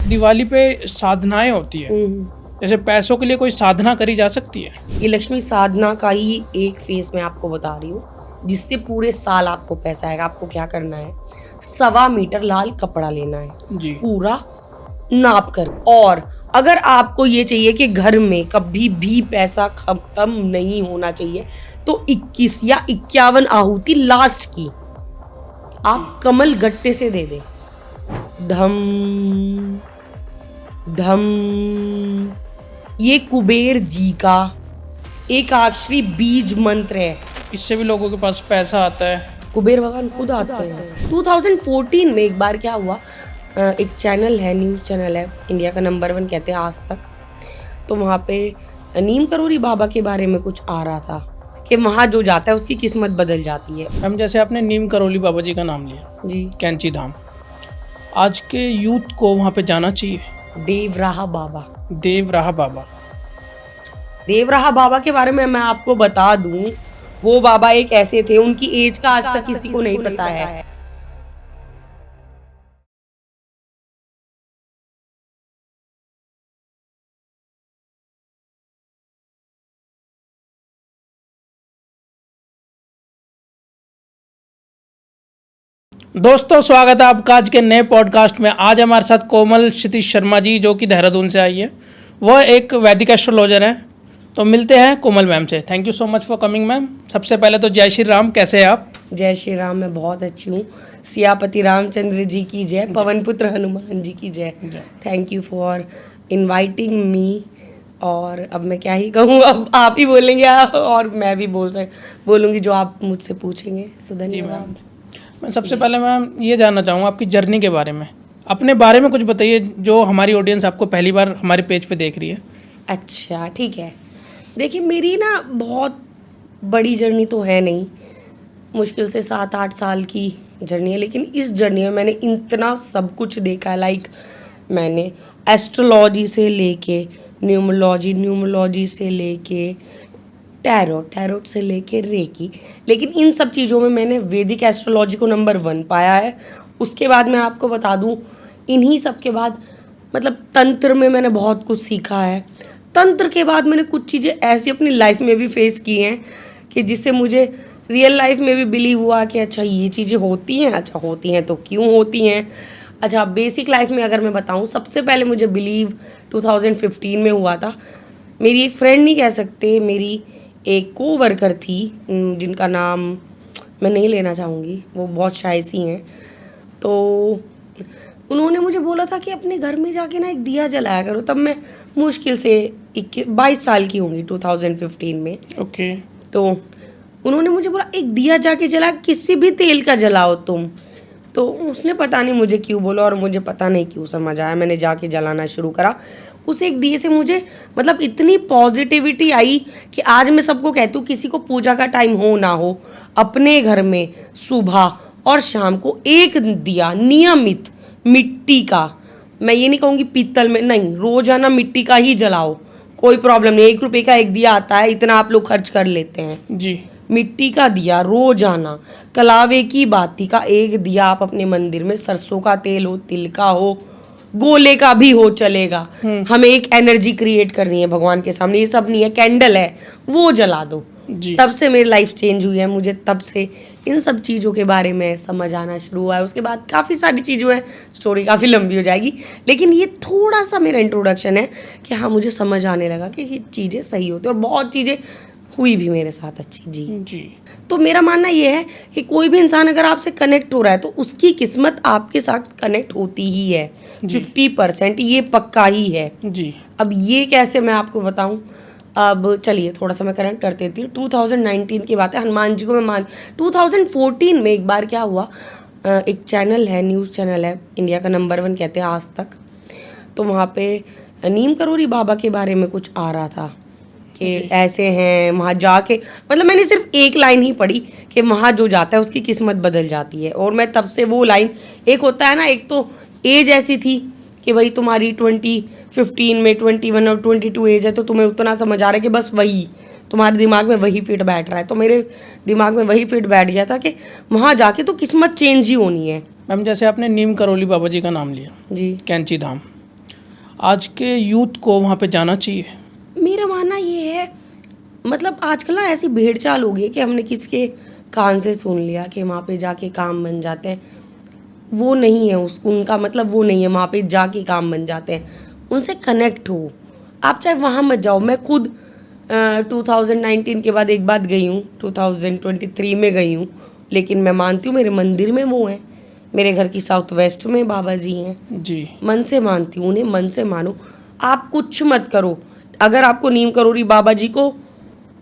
दिवाली पे साधनाएं होती है, जैसे पैसों के लिए कोई साधना करी जा सकती है? ये लक्ष्मी साधना का ही एक फेस मैं आपको बता रही हूँ, जिससे पूरे साल आपको पैसा आएगा। आपको क्या करना है, 1.25 मीटर लाल कपड़ा लेना है जी। पूरा नाप कर। और अगर आपको ये चाहिए कि घर में कभी भी पैसा खत्म नहीं होना चाहिए, तो 21 या 51 आहुति लास्ट की आप कमल गट्टे से दे दे। धम धम, ये कुबेर जी का एकाक्षरी बीज मंत्र है। इससे भी लोगों के पास पैसा आता है। कुबेर भगवान खुद आते हैं। 2014 में एक बार क्या हुआ, एक चैनल है, न्यूज़ चैनल है, इंडिया का नंबर 1 कहते हैं आज तक। तो वहाँ पे नीम करोली बाबा के बारे में कुछ आ रहा था कि वहाँ जो जाता है उसकी किस्मत बदल जाती है। हम जैसे आपने नीम करोली बाबा जी का नाम लिया जी। कैंची धाम, आज के यूथ को वहाँ पे जाना चाहिए? देवराहा बाबा, देवराहा बाबा, देवराहा बाबा के बारे में मैं आपको बता दूं, वो बाबा एक ऐसे थे, उनकी एज का आज तक किसी को नहीं पता है। दोस्तों स्वागत है आपका आज के नए पॉडकास्ट में। आज हमारे साथ कोमल क्षितिज शर्मा जी, जो कि देहरादून से आई है। वह एक वैदिक एस्ट्रोलॉजर है। तो मिलते हैं कोमल मैम से। Thank you so much for coming ma'am. सबसे पहले तो जय श्री राम, कैसे हैं आप? जय श्री राम, मैं बहुत अच्छी हूँ। सियापति रामचंद्र जी की जय, पवन पुत्र हनुमान जी की जय। Thank you for inviting me. और अब मैं क्या ही कहूँ, अब आप ही बोलेंगे और मैं भी बोलूँगी जो आप मुझसे पूछेंगे। तो धन्यवाद। मैं सबसे पहले मैम ये जानना चाहूँगा आपकी जर्नी के बारे में। अपने बारे में कुछ बताइए, जो हमारी ऑडियंस आपको पहली बार हमारे पेज पे देख रही है। अच्छा ठीक है, देखिए मेरी ना बहुत बड़ी जर्नी तो है नहीं, मुश्किल से 7-8 साल की जर्नी है। लेकिन इस जर्नी में मैंने इतना सब कुछ देखा है। लाइक मैंने एस्ट्रोलॉजी से लेके न्यूमरोलॉजी से लेके टैरोट से लेके रेकी, लेकिन इन सब चीज़ों में मैंने वैदिक एस्ट्रोलॉजी को नंबर 1 पाया है। उसके बाद मैं आपको बता दूं, इन्हीं सब के बाद मतलब तंत्र में मैंने बहुत कुछ सीखा है। तंत्र के बाद मैंने कुछ चीज़ें ऐसी अपनी लाइफ में भी फेस की हैं कि जिससे मुझे रियल लाइफ में भी बिलीव हुआ कि अच्छा ये चीज़ें होती हैं, अच्छा होती हैं तो क्यों होती हैं। अच्छा बेसिक लाइफ में अगर मैं बताऊं, सबसे पहले मुझे बिलीव 2015 में हुआ था। मेरी एक फ्रेंड नहीं कह सकते, मेरी एक कोवर्कर थी, जिनका नाम मैं नहीं लेना चाहूँगी, वो बहुत शाय सी हैं। तो उन्होंने मुझे बोला था कि अपने घर में जाके ना एक दिया जलाया करो। तब मैं मुश्किल से 22 साल की होंगी 2015 में। ओके। तो उन्होंने मुझे बोला एक दिया जाके जला, किसी भी तेल का जलाओ तुम। तो उसने पता नहीं मुझे क्यों बोला और मुझे पता नहीं क्यों समझ आया, मैंने जाके जलाना शुरू करा। उस एक दिए से मुझे मतलब इतनी पॉजिटिविटी आई कि आज मैं सबको कहती हूँ, किसी को पूजा का टाइम हो ना हो, अपने घर में सुबह और शाम को एक दिया नियमित मिट्टी का, मैं ये नहीं कहूँगी पीतल में, नहीं, रोजाना मिट्टी का ही जलाओ, कोई प्रॉब्लम नहीं। 1 रुपये का एक दिया आता है, इतना आप लोग खर्च कर लेते हैं जी। मिट्टी का दिया रोजाना, कलावे की बाती का एक दिया आप अपने मंदिर में, सरसों का तेल हो, तिल का हो, गोले का भी हो, चलेगा। हमें एक एनर्जी क्रिएट करनी है भगवान के सामने, ये सब नहीं है, कैंडल है वो जला दो। तब से मेरी लाइफ चेंज हुई है। मुझे तब से इन सब चीज़ों के बारे में समझ आना शुरू हुआ है। उसके बाद काफ़ी सारी चीज़ें हैं, स्टोरी काफ़ी लंबी हो जाएगी, लेकिन ये थोड़ा सा मेरा इंट्रोडक्शन है कि हाँ मुझे समझ आने लगा कि ये चीज़ें सही होती हैं और बहुत चीज़ें हुई भी मेरे साथ अच्छी। जी। तो मेरा मानना ये है कि कोई भी इंसान अगर आपसे कनेक्ट हो रहा है तो उसकी किस्मत आपके साथ कनेक्ट होती ही है। 50% ये पक्का ही है जी। अब ये कैसे मैं आपको बताऊं, अब चलिए थोड़ा सा मैं कनेक्ट कर देती हूँ। 2019 की बात है, हनुमान जी को मैं 2014 में एक बार क्या हुआ, एक चैनल है, न्यूज़ चैनल है, इंडिया का नंबर 1 कहते हैं आज तक। तो वहाँ पे नीम करोली बाबा के बारे में कुछ आ रहा था कि ऐसे हैं, वहाँ जाके मतलब मैंने सिर्फ एक लाइन ही पढ़ी कि वहाँ जो जाता है उसकी किस्मत बदल जाती है। और मैं तब से वो लाइन, एक होता है ना, एक तो एज ऐसी थी कि भाई तुम्हारी 2015 में 21 और 22 एज है, तो तुम्हें उतना समझ आ रहा है कि बस वही तुम्हारे दिमाग में वही फिट बैठ रहा है। तो मेरे दिमाग में वही फिट बैठ गया था कि वहाँ जाके तो किस्मत चेंज ही होनी है। मैम जैसे आपने नीम करोली बाबा जी का नाम लिया जी, कैंची धाम, आज के यूथ को वहाँ पे जाना चाहिए? मेरा मानना ये है, मतलब आजकल ना ऐसी भेड़ चाल हो गई है कि हमने किसके कान से सुन लिया कि वहाँ पे जाके काम बन जाते हैं। वो नहीं है, उनका मतलब वो नहीं है वहाँ पे जाके काम बन जाते हैं। उनसे कनेक्ट हो, आप चाहे वहाँ मत जाओ। मैं खुद 2019 के बाद एक बार गई हूँ, 2023 में गई हूँ, लेकिन मैं मानती हूँ मेरे मंदिर में वो हैं, मेरे घर की साउथ वेस्ट में बाबा जी हैं जी। मन से मानती हूँ उन्हें, मन से मानो। आप कुछ मत करो, अगर आपको नीम करोड़ी बाबा जी को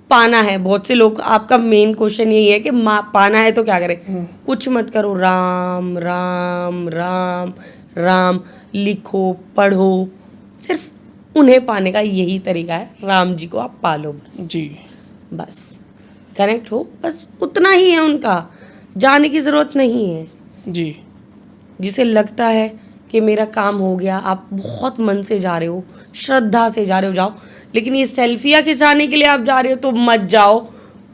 पाना है, बहुत से लोग आपका मेन क्वेश्चन यही है कि पाना है तो क्या करें, कुछ मत करो, राम राम राम राम लिखो, पढ़ो, सिर्फ उन्हें पाने का यही तरीका है, राम जी को आप पालो बस। जी। बस कनेक्ट हो, बस उतना ही है उनका, जाने की ज़रूरत नहीं है। जी। जिसे लगता है कि मेरा काम हो गया, आप बहुत मन से जा रहे हो, श्रद्धा से जा रहे हो, जाओ। लेकिन ये सेल्फियाँ खिंचाने के लिए आप जा रहे हो तो मत जाओ,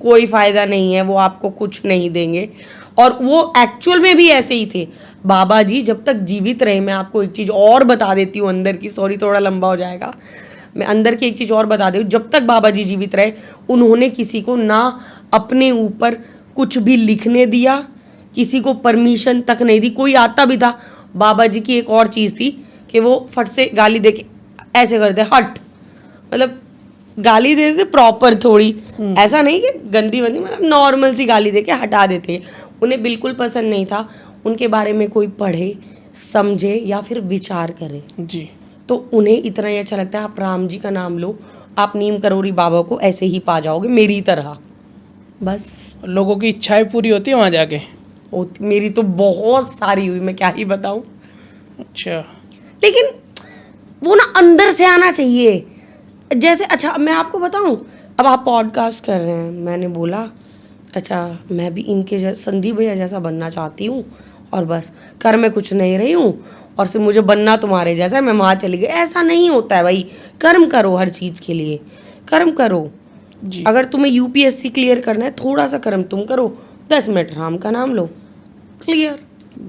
कोई फ़ायदा नहीं है, वो आपको कुछ नहीं देंगे। और वो एक्चुअल में भी ऐसे ही थे बाबा जी जब तक जीवित रहे। मैं आपको एक चीज़ और बता देती हूँ अंदर की, सॉरी थोड़ा लंबा हो जाएगा, मैं अंदर की एक चीज़ और बता दूँ। जब तक बाबा जी जीवित रहे उन्होंने किसी को ना अपने ऊपर कुछ भी लिखने दिया, किसी को परमिशन तक नहीं दी। कोई आता भी था, बाबा जी की एक और चीज़ थी कि वो फट से गाली दे के ऐसे करते, हट, मतलब गाली दे देते प्रॉपर, थोड़ी ऐसा नहीं कि गंदी बंदी, मतलब नॉर्मल सी गाली दे के हटा देते। उन्हें बिल्कुल पसंद नहीं था उनके बारे में कोई पढ़े, समझे या फिर विचार करे। जी। तो उन्हें इतना ही अच्छा लगता है, आप राम जी का नाम लो, आप नीम करोड़ी बाबा को ऐसे ही पा जाओगे मेरी तरह। बस लोगों की इच्छाएं पूरी होती है वहाँ जाके? मेरी तो बहुत सारी हुई, मैं क्या ही बताऊं। अच्छा। लेकिन वो ना अंदर से आना चाहिए। जैसे अच्छा मैं आपको बताऊं, अब आप पॉडकास्ट कर रहे हैं, मैंने बोला अच्छा मैं भी इनके संदीप भैया जैसा बनना चाहती हूँ, और बस कर मैं कुछ नहीं रही हूँ और सिर्फ मुझे बनना तुम्हारे जैसा है, मैं वहाँ चली गई। ऐसा नहीं होता है भाई, कर्म करो, हर चीज़ के लिए कर्म करो। जी। अगर तुम्हें यूपीएससी क्लियर करना है, थोड़ा सा कर्म तुम करो, 10 मिनट राम का नाम लो, क्लियर।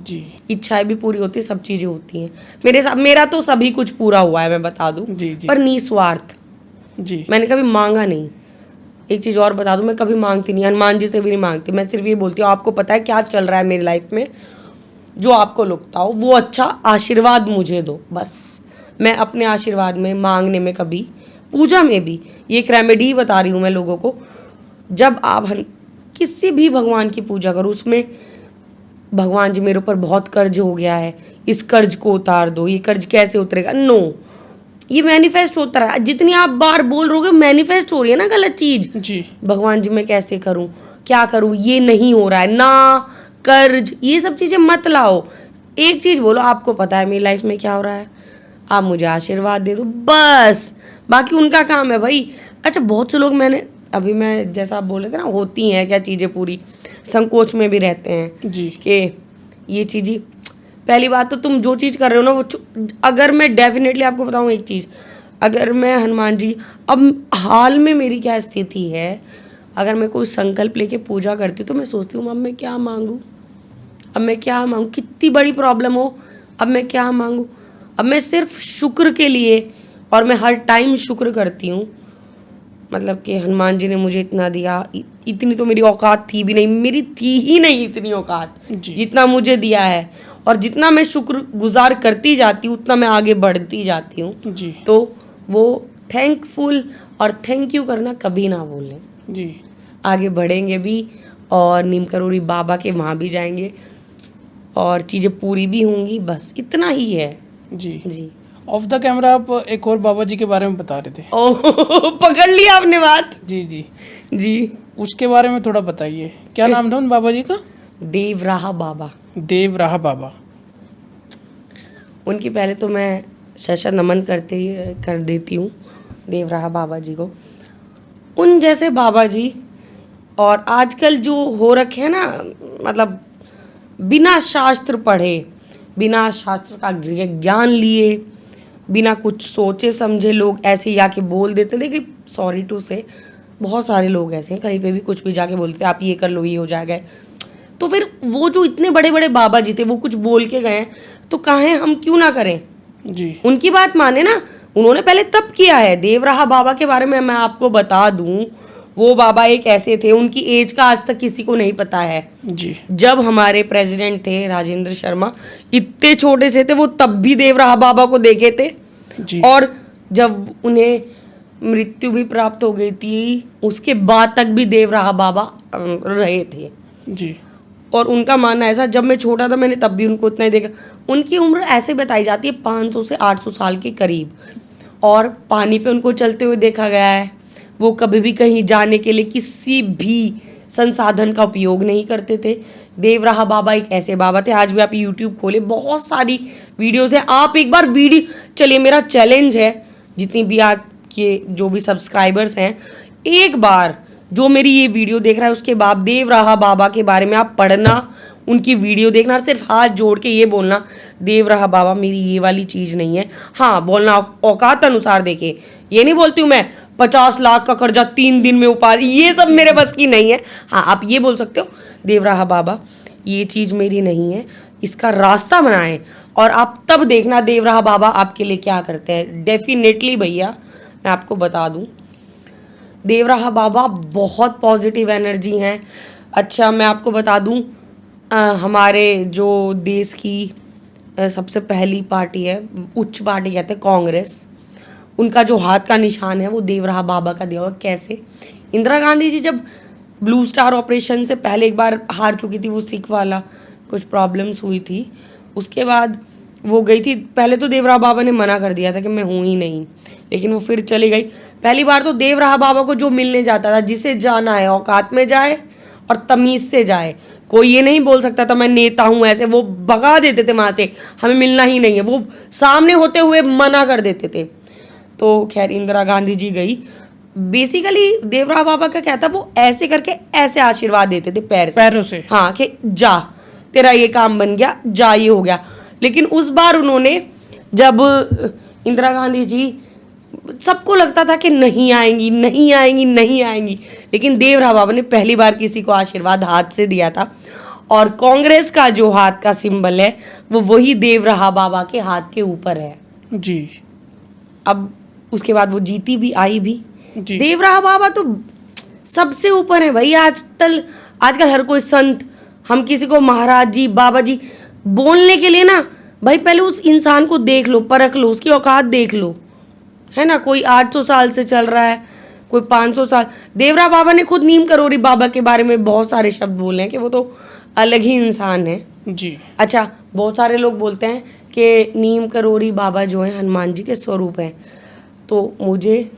जी। इच्छाएं भी पूरी होती है, सब चीज़ें होती हैं। मेरे साथ मेरा तो सभी कुछ पूरा हुआ है, मैं बता दूं। जी। जी। पर निस्वार्थ, जी। मैंने कभी मांगा नहीं। एक चीज़ और बता दूं, मैं कभी मांगती नहीं, हनुमान जी से भी नहीं मांगती। मैं सिर्फ ये बोलती हूँ आपको पता है क्या चल रहा है मेरी लाइफ में, जो आपको लगता हो वो अच्छा आशीर्वाद मुझे दो, बस। मैं अपने आशीर्वाद में मांगने में कभी, पूजा में भी, ये एक रेमेडी बता रही हूँ मैं लोगों को। जब आप किसी भी भगवान की पूजा करो, उसमें भगवान जी मेरे ऊपर बहुत कर्ज हो गया है, इस कर्ज को उतार दो, ये कर्ज कैसे उतरेगा, नो, ये मैनिफेस्ट होता रहा। जितनी आप बार बोल रहोगे मैनिफेस्ट हो रही है ना गलत चीज। जी। भगवान जी मैं कैसे करूं, क्या करूं, ये नहीं हो रहा है ना, कर्ज, ये सब चीजें मत लाओ। एक चीज बोलो, आपको पता है मेरी लाइफ में क्या हो रहा है, आप मुझे आशीर्वाद दे दो, बस। बाकी उनका काम है भाई। अच्छा बहुत से लोग, मैंने अभी मैं जैसा आप बोल रहे थे ना, होती हैं क्या चीज़ें पूरी, संकोच में भी रहते हैं जी। कि ये चीज़ें। पहली बात तो तुम जो चीज़ कर रहे हो ना वो, अगर मैं डेफिनेटली आपको बताऊँ एक चीज़, अगर मैं हनुमान जी, अब हाल में मेरी क्या स्थिति है, अगर मैं कोई संकल्प लेके पूजा करती हूँ तो मैं सोचती हूँ अब मैं क्या मांगूँ, अब मैं क्या मांगूँ, कितनी बड़ी प्रॉब्लम हो, अब मैं क्या मांगूँ। अब मैं सिर्फ शुक्र के लिए, और मैं हर टाइम शुक्र करती हूँ, मतलब कि हनुमान जी ने मुझे इतना दिया, इतनी तो मेरी औकात थी भी नहीं, मेरी थी ही नहीं इतनी औकात जितना मुझे दिया है। और जितना मैं शुक्र गुजार करती जाती हूँ उतना मैं आगे बढ़ती जाती हूँ। जी। तो वो थैंकफुल और थैंक यू करना कभी ना भूलें। जी। आगे बढ़ेंगे भी, और नीम करोड़ी बाबा के वहाँ भी जाएंगे और चीज़ें पूरी भी होंगी, बस इतना ही है। जी। जी। ऑफ द कैमरा आप एक और बाबा जी के बारे में बता रहे थे। ओह पकड़ लिया आपने बात। जी। जी। जी उसके बारे में थोड़ा बताइए, क्या नाम था उन बाबा जी का? देवराहा बाबा। देवराहा बाबा। उनकी पहले तो मैं शशा नमन कर देती हूँ देवराहा बाबा जी को। उन जैसे बाबा जी, और आजकल जो हो रखे हैं ना, मतलब बिना शास्त्र पढ़े, बिना शास्त्र का ज्ञान लिए, बिना कुछ सोचे समझे लोग ऐसे ही आके बोल देते। देखिए सॉरी टू से, बहुत सारे लोग ऐसे हैं, कहीं पे भी कुछ भी जाके बोलते हैं आप ये कर लो ये हो जाएगा। तो फिर वो जो इतने बड़े बड़े बाबा जी थे वो कुछ बोल के गए हैं, तो कहें हम क्यों ना करें। जी उनकी बात माने ना, उन्होंने पहले तब किया है। देवराहा बाबा के बारे में मैं आपको बता दूं, वो बाबा एक ऐसे थे, उनकी एज का आज तक किसी को नहीं पता है। जी जब हमारे प्रेसिडेंट थे राजेंद्र शर्मा, इतने छोटे से थे वो, तब भी देवराहा बाबा को देखे थे। जी और जब उन्हें मृत्यु भी प्राप्त हो गई थी, उसके बाद तक भी देवराहा बाबा रहे थे। जी और उनका मानना ऐसा, जब मैं छोटा था मैंने तब भी उनको उतना ही देखा। उनकी उम्र ऐसे बताई जाती है 500 से 800 साल के करीब, और पानी पे उनको चलते हुए देखा गया है। वो कभी भी कहीं जाने के लिए किसी भी संसाधन का उपयोग नहीं करते थे। देवराहा बाबा एक ऐसे बाबा थे, आज भी आप यूट्यूब खोले बहुत सारी वीडियोस हैं, आप एक बार वीडियो, चलिए मेरा चैलेंज है, जितनी भी आपके जो भी सब्सक्राइबर्स हैं, एक बार जो मेरी ये वीडियो देख रहा है उसके बाद देवराहा बाबा के बारे में आप पढ़ना, उनकी वीडियो देखना, और सिर्फ हाथ जोड़ के ये बोलना, देवराहा बाबा मेरी ये वाली चीज़ नहीं है। हाँ, बोलना औकात अनुसार देखे, ये नहीं बोलती हूँ मैं 50 लाख का कर्जा 3 दिन में उपाधि, ये सब मेरे बस की नहीं है। हाँ, आप ये बोल सकते हो देवराहा बाबा ये चीज़ मेरी नहीं है, इसका रास्ता बनाएं, और आप तब देखना देवराहा बाबा आपके लिए क्या करते हैं। डेफिनेटली भैया मैं आपको बता दूं, देवराहा बाबा बहुत पॉजिटिव एनर्जी हैं। अच्छा, मैं आपको बता दूं, हमारे जो देश की सबसे पहली पार्टी है, उच्च पार्टी कहते हैं कांग्रेस, उनका जो हाथ का निशान है वो देवराहा बाबा का दिया हुआ। कैसे? इंदिरा गांधी जी जब ब्लू स्टार ऑपरेशन से पहले एक बार हार चुकी थी, वो सिख वाला कुछ प्रॉब्लम्स हुई थी, उसके बाद वो गई थी। पहले तो देवराहा बाबा ने मना कर दिया था कि मैं हूँ ही नहीं, लेकिन वो फिर चली गई। पहली बार तो देवराहा बाबा को जो मिलने जाता था, जिसे जाना है औकात में जाए और तमीज़ से जाए, कोई ये नहीं बोल सकता था मैं नेता हूँ ऐसे, वो भगा देते थे वहाँ से, हमें मिलना ही नहीं है, वो सामने होते हुए मना कर देते थे। तो खैर इंदिरा गांधी जी गई। बेसिकली देवराहा बाबा का क्या था, वो ऐसे करके ऐसे आशीर्वाद देते थे पैरों से, हाँ, कि जा तेरा ये काम बन गया, जा ये हो गया। लेकिन उस बार उन्होंने, जब इंदिरा गांधी जी, सबको लगता था कि नहीं आएंगी नहीं आएंगी नहीं आएंगी, लेकिन देवराहा बाबा ने पहली बार किसी को आशीर्वाद हाथ से दिया था। और कांग्रेस का जो हाथ का सिंबल है वो वही देवराहा बाबा के हाथ के ऊपर है जी। अब उसके बाद वो जीती भी, आई भी। जी देवराहा बाबा तो सबसे ऊपर है भाई। आजकल हर कोई संत, हम किसी को महाराज जी बाबा जी बोलने के लिए ना, भाई पहले उस इंसान को देख लो, परख लो, उसकी औकात देख लो, है ना। कोई 800 साल से चल रहा है, कोई 500 साल। देवराहा बाबा ने खुद नीम करोड़ी बाबा के बारे में बहुत सारे शब्द बोले हैं कि वो तो अलग ही इंसान है जी। अच्छा, बहुत सारे लोग बोलते हैं कि नीम करोड़ी बाबा जो है हनुमान जी के स्वरूप हैं। तो मुझे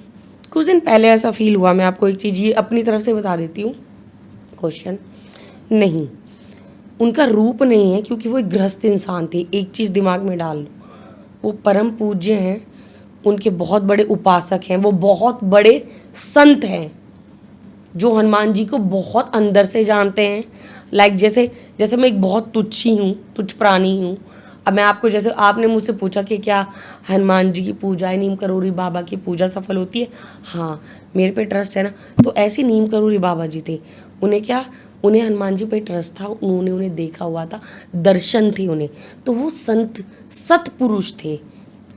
कुछ दिन पहले ऐसा फील हुआ। मैं आपको एक चीज़ ये अपनी तरफ से बता देती हूँ। क्वेश्चन नहीं, उनका रूप नहीं है, क्योंकि वो एक गृहस्थ इंसान थे। एक चीज़ दिमाग में डाल लो, वो परम पूज्य हैं, उनके बहुत बड़े उपासक हैं, वो बहुत बड़े संत हैं जो हनुमान जी को बहुत अंदर से जानते हैं। लाइक जैसे मैं एक बहुत तुच्छ प्राणी हूँ। अब मैं आपको, जैसे आपने मुझसे पूछा कि क्या हनुमान जी की पूजा है, नीम करोड़ी बाबा की पूजा सफल होती है, हाँ मेरे पे ट्रस्ट है ना। तो ऐसे नीम करोड़ी बाबा जी थे, उन्हें हनुमान जी पे ट्रस्ट था, उन्हें देखा हुआ था, दर्शन थे उन्हें, तो वो संत सतपुरुष थे।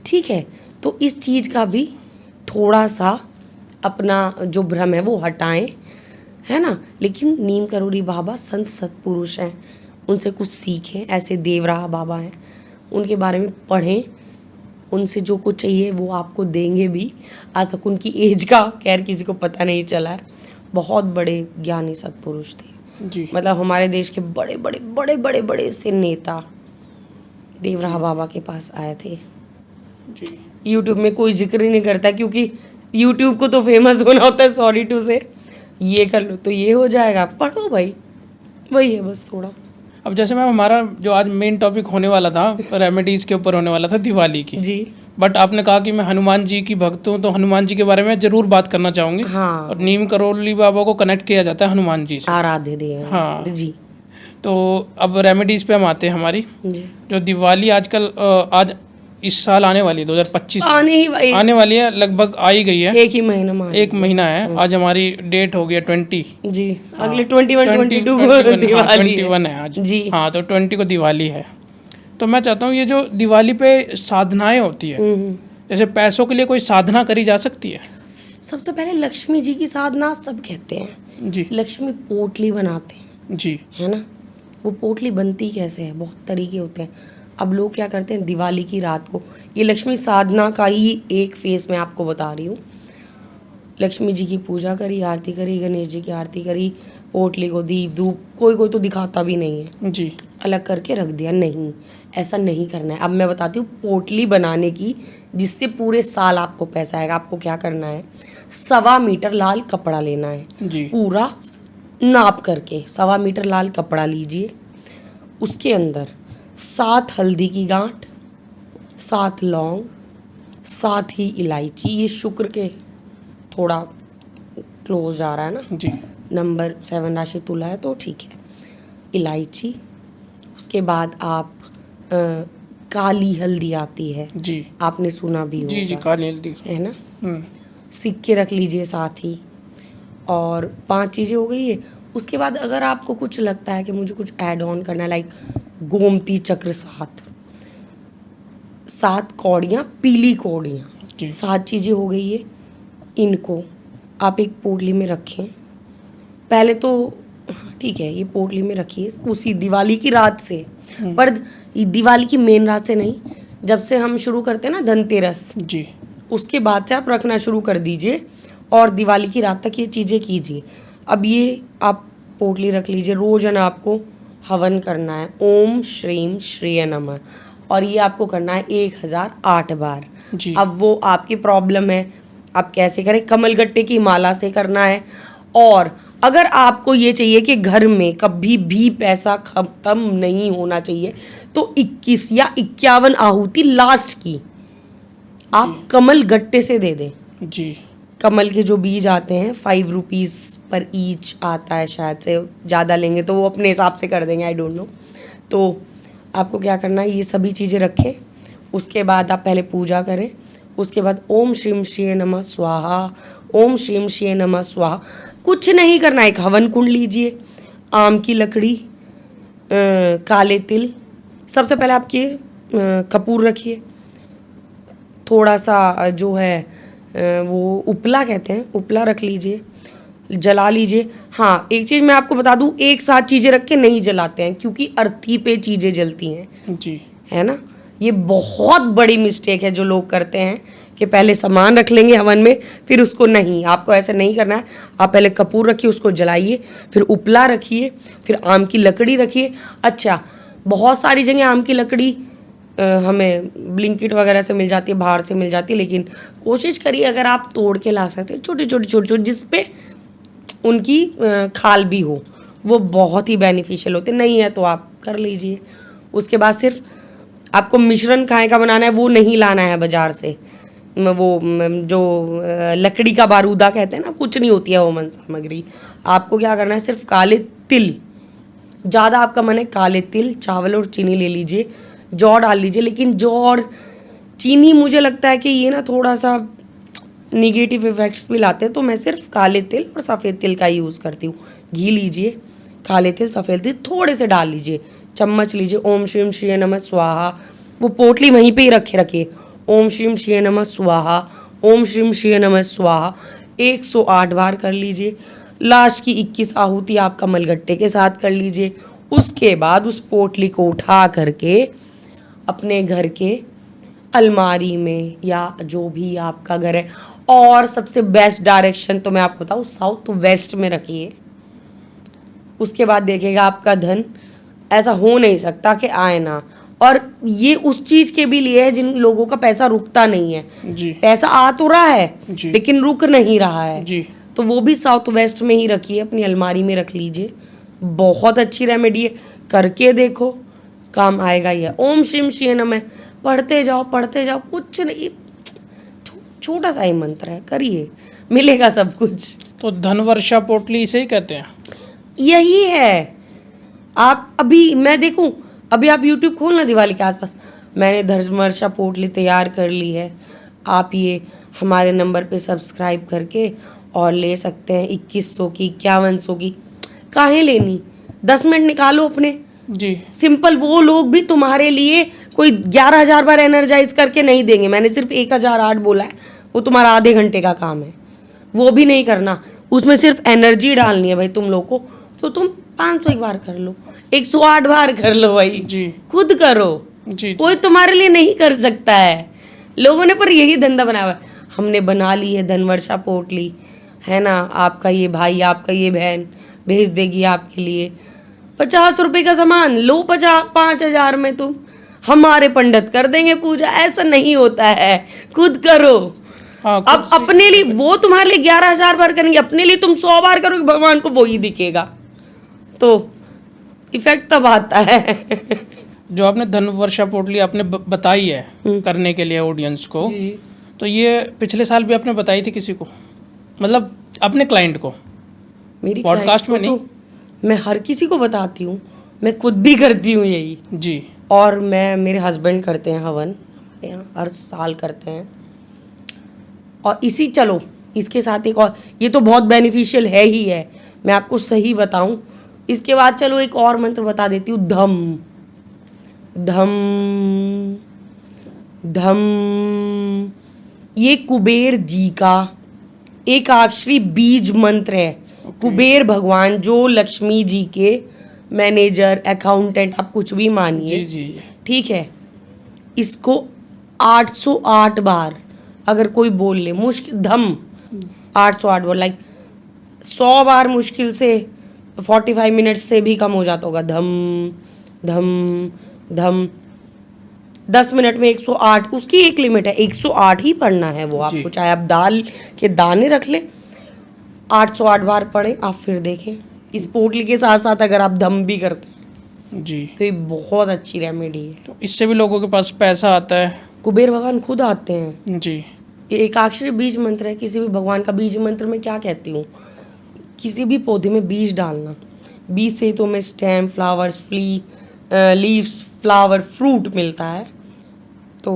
ठीक है, तो इस चीज़ का भी थोड़ा सा अपना जो भ्रम है वो हटाएं, है ना। लेकिन नीम करोड़ी बाबा संत सतपुरुष हैं, उनसे कुछ सीखें। ऐसे देवराहा बाबा हैं, उनके बारे में पढ़ें, उनसे जो कुछ चाहिए वो आपको देंगे भी। आज तक उनकी एज का खैर किसी को पता नहीं चला है। बहुत बड़े ज्ञानी सतपुरुष थे जी। मतलब हमारे देश के बड़े बड़े बड़े बड़े बड़े से नेता देवराहा बाबा के पास आए थे जी। यूट्यूब में कोई जिक्र ही नहीं करता, क्योंकि यूट्यूब को तो फेमस होना होता है। सॉरी टू से, ये कर लो तो ये हो जाएगा, पढ़ो भाई, वही है बस थोड़ा। अब जैसे मैम हमारा जो आज मेन टॉपिक होने वाला था, रेमेडीज़ के ऊपर होने वाला था, दिवाली की जी। बट आपने कहा कि मैं हनुमान जी की भक्त हूँ, तो हनुमान जी के बारे में जरूर बात करना चाहूँगी। हाँ, और नीम करोली बाबा को कनेक्ट किया जाता है हनुमान जी से। आराध्य देव। हाँ जी। तो अब रेमेडीज़ पे हम आते हैं। हमारी जी, जो दिवाली आजकल आज इस साल आने वाली है, 2025 आने वाली है, लगभग आ ही गई है। एक ही महीना मान, एक महीना है। आज हमारी डेट हो गई 20 जी। अगले 21 22 को दिवाली 21 है आज जी। हाँ, तो 20 को दिवाली है। तो मैं चाहता हूँ ये जो दिवाली पे साधनाएं होती है, जैसे पैसों के लिए कोई साधना करी जा सकती है? सबसे पहले लक्ष्मी जी की साधना सब कहते हैं। जी लक्ष्मी पोटली बनाते हैं, जी है ना। वो पोटली बनती कैसे है, बहुत तरीके होते हैं। अब लोग क्या करते हैं, दिवाली की रात को, ये लक्ष्मी साधना का ही एक फेस मैं आपको बता रही हूँ। लक्ष्मी जी की पूजा करी, आरती करी, गणेश जी की आरती करी, पोटली को दीप धूप, कोई तो दिखाता भी नहीं है, जी अलग करके रख दिया। नहीं, ऐसा नहीं करना है। अब मैं बताती हूँ पोटली बनाने की, जिससे पूरे साल आपको पैसा आएगा। आपको क्या करना है, 1.25 मीटर लाल कपड़ा लेना है, जी पूरा नाप करके 1.25 मीटर लाल कपड़ा लीजिए। उसके अंदर 7 हल्दी की गांठ, 7 लौंग, 7 ही इलायची। ये शुक्र के थोड़ा क्लोज जा रहा है ना, जी नंबर 7 राशि तुला है तो ठीक है। इलायची, उसके बाद आप काली हल्दी आती है, जी आपने सुना भी जी जी होगा, काली हल्दी। है ना। सिक्के रख लीजिए साथ ही। और 5 चीज़ें हो गई है। उसके बाद अगर आपको कुछ लगता है कि मुझे कुछ ऐड ऑन करना है, लाइक गोमती चक्र 7 कौड़ियाँ, पीली कौड़ियाँ, जी 7 चीज़ें हो गई है। इनको आप एक पोटली में रखें। पहले तो ठीक है, ये पोटली में रखिए उसी दिवाली की रात से, पर ये दिवाली की मेन रात से नहीं, जब से हम शुरू करते हैं ना धनतेरस, जी उसके बाद से आप रखना शुरू कर दीजिए और दिवाली की रात तक ये चीज़ें कीजिए। अब ये आप पोटली रख लीजिए। रोज है ना आपको हवन करना है, ओम श्रीम श्रेय नमः, और ये आपको करना है 1008 बार। जी अब वो आपकी प्रॉब्लम है, आप कैसे करें, कमल गट्टे की माला से करना है। और अगर आपको ये चाहिए कि घर में कभी भी पैसा खत्म नहीं होना चाहिए, तो 21 या 51 आहुति लास्ट की आप कमल गट्टे से दे दें। जी कमल के जो बीज आते हैं 5 रुपीज़ पर ईच आता है, शायद से ज़्यादा लेंगे तो वो अपने हिसाब से कर देंगे, आई डोंट नो। तो आपको क्या करना है, ये सभी चीज़ें रखें। उसके बाद आप पहले पूजा करें। उसके बाद ओम श्रीम श्री नमः स्वाहा, ओम श्रीम श्री नमः स्वाहा। कुछ नहीं करना है, एक हवन कुंड लीजिए, आम की लकड़ी, काले तिल। सबसे पहले आपके कपूर रखिए, थोड़ा सा जो है वो उपला कहते हैं, उपला रख लीजिए, जला लीजिए। हाँ, एक चीज़ मैं आपको बता दूँ, एक साथ चीज़ें रख के नहीं जलाते हैं, क्योंकि अर्थी पे चीज़ें जलती हैं, जी है ना। ये बहुत बड़ी मिस्टेक है जो लोग करते हैं कि पहले सामान रख लेंगे हवन में, फिर उसको नहीं, आपको ऐसे नहीं करना है। आप पहले कपूर रखिए, उसको जलाइए, फिर उपला रखिए, फिर आम की लकड़ी रखिए। अच्छा, बहुत सारी जगह आम की लकड़ी हमें ब्लिंकिट वगैरह से मिल जाती है, बाहर से मिल जाती है, लेकिन कोशिश करिए अगर आप तोड़ के ला सकते हैं, छोटी छोटी जिस पे उनकी खाल भी हो, वो बहुत ही बेनिफिशियल होते। नहीं है तो आप कर लीजिए। उसके बाद सिर्फ आपको मिश्रण काय का बनाना है, वो नहीं लाना है बाजार से, वो जो लकड़ी का बारूदा कहते हैं ना, कुछ नहीं होती है होमन सामग्री। आपको क्या करना है, सिर्फ काले तिल, ज़्यादा आपका मन है काले तिल, चावल और चीनी ले लीजिए, जौ डाल लीजिए। लेकिन जौ और चीनी मुझे लगता है कि ये ना थोड़ा सा निगेटिव इफेक्ट्स भी लाते हैं, तो मैं सिर्फ काले तिल और सफ़ेद तिल का यूज़ करती हूँ। घी लीजिए, काले तिल सफ़ेद तिल थोड़े से डाल लीजिए, चम्मच लीजिए, ओम श्रीम श्री नमः स्वाहा। वो पोटली वहीं पे ही रखिए, ओम श्रीम श्री नमः स्वाहा, ओम श्रीम श्री नमः स्वाहा 108 बार कर लीजिए। लास्ट की 21 आहुति आप कमल गट्टे के साथ कर लीजिए। उसके बाद उस पोटली को उठा करके अपने घर के अलमारी में या जो भी आपका घर है, और सबसे बेस्ट डायरेक्शन तो मैं आपको बताऊँ, साउथ वेस्ट में रखिए। उसके बाद देखिएगा आपका धन ऐसा हो नहीं सकता कि आए ना। और ये उस चीज़ के भी लिए है जिन लोगों का पैसा रुकता नहीं है, जी पैसा आ तो रहा है जी लेकिन रुक नहीं रहा है, जी तो वो भी साउथ वेस्ट में ही रखिए, अपनी अलमारी में रख लीजिए। बहुत अच्छी रेमेडी है, करके देखो, काम आएगा ही है। ओम श्रीम श्री नमः पढ़ते जाओ, कुछ नहीं, छोटा सा ही मंत्र है, करिए, मिलेगा सब कुछ। तो धन वर्षा पोटली इसे ही कहते हैं? यही है। आप अभी मैं देखूं, अभी आप YouTube खोलना दिवाली के आसपास, मैंने धन वर्षा पोटली तैयार कर ली है। आप ये हमारे नंबर पे सब्सक्राइब करके और ले सकते हैं। 2100 की, 5100 की, काहे लेनी, 10 मिनट निकालो अपने, जी सिंपल। वो लोग भी तुम्हारे लिए कोई 11,000 बार एनर्जाइज करके नहीं देंगे। मैंने सिर्फ 1,008 बोला है, वो तुम्हारा आधे घंटे का काम है, वो भी नहीं करना। उसमें सिर्फ एनर्जी डालनी है भाई तुम लोग को। तो तुम 501 बार कर लो, 108 बार कर लो भाई, जी खुद करो। जी कोई तुम्हारे लिए नहीं कर सकता है। लोगों ने पर यही धंधा बनाया हुआ है। हमने बना ली है धनवर्षा पोटली, है ना, आपका ये भाई आपका ये बहन भेज देगी आपके लिए 50 रुपए का सामान लो, 5,000 में तुम हमारे पंडित कर देंगे पूजा। ऐसा नहीं होता है, खुद करो। हाँ, अब अपने लिए वो तुम्हारे लिए 11,000 बार करेंगे, अपने लिए तुम 100 बार करोगे, भगवान को वही दिखेगा, तो इफेक्ट तब आता है। जो आपने धन वर्षा पोटली आपने बताई है करने के लिए ऑडियंस को, जी। तो ये पिछले साल भी आपने बताई थी किसी को, मतलब अपने क्लाइंट को? मेरी पॉडकास्ट में client को तो मैं हर किसी को बताती हूँ, मैं खुद भी करती हूँ यही। जी और मैं, मेरे हस्बैंड करते हैं हवन, यहाँ हर साल करते हैं। और इसी, चलो इसके साथ एक और, ये तो बहुत बेनिफिशियल है ही है, मैं आपको सही बताऊं। इसके बाद चलो एक और मंत्र बता देती हूँ, धम धम धम। ये कुबेर जी का एक अक्षरी बीज मंत्र है। कुबेर भगवान जो लक्ष्मी जी के मैनेजर, अकाउंटेंट, आप कुछ भी मानिए, जी जी ठीक है। इसको 808 बार अगर कोई बोल ले, मुश्किल धम 808 बार, लाइक 100 बार मुश्किल से 45 मिनट्स से भी कम हो जाता होगा। धम धम धम 10 मिनट में 108, उसकी एक लिमिट है, 108 ही पढ़ना है वो आपको, चाहे आप दाल के दाने रख ले, 808 बार पढ़े आप, फिर देखें। इस पोटली के साथ साथ अगर आप दम भी करते हैं जी, तो ये बहुत अच्छी रेमेडी है। तो इससे भी लोगों के पास पैसा आता है। कुबेर भगवान खुद आते हैं। जी ये एकाक्षरी बीज मंत्र है। किसी भी भगवान का बीज मंत्र में क्या कहती हूँ, किसी भी पौधे में बीज डालना, बीज से तो हमें stem, flowers, leaves, flower, fruit मिलता है, तो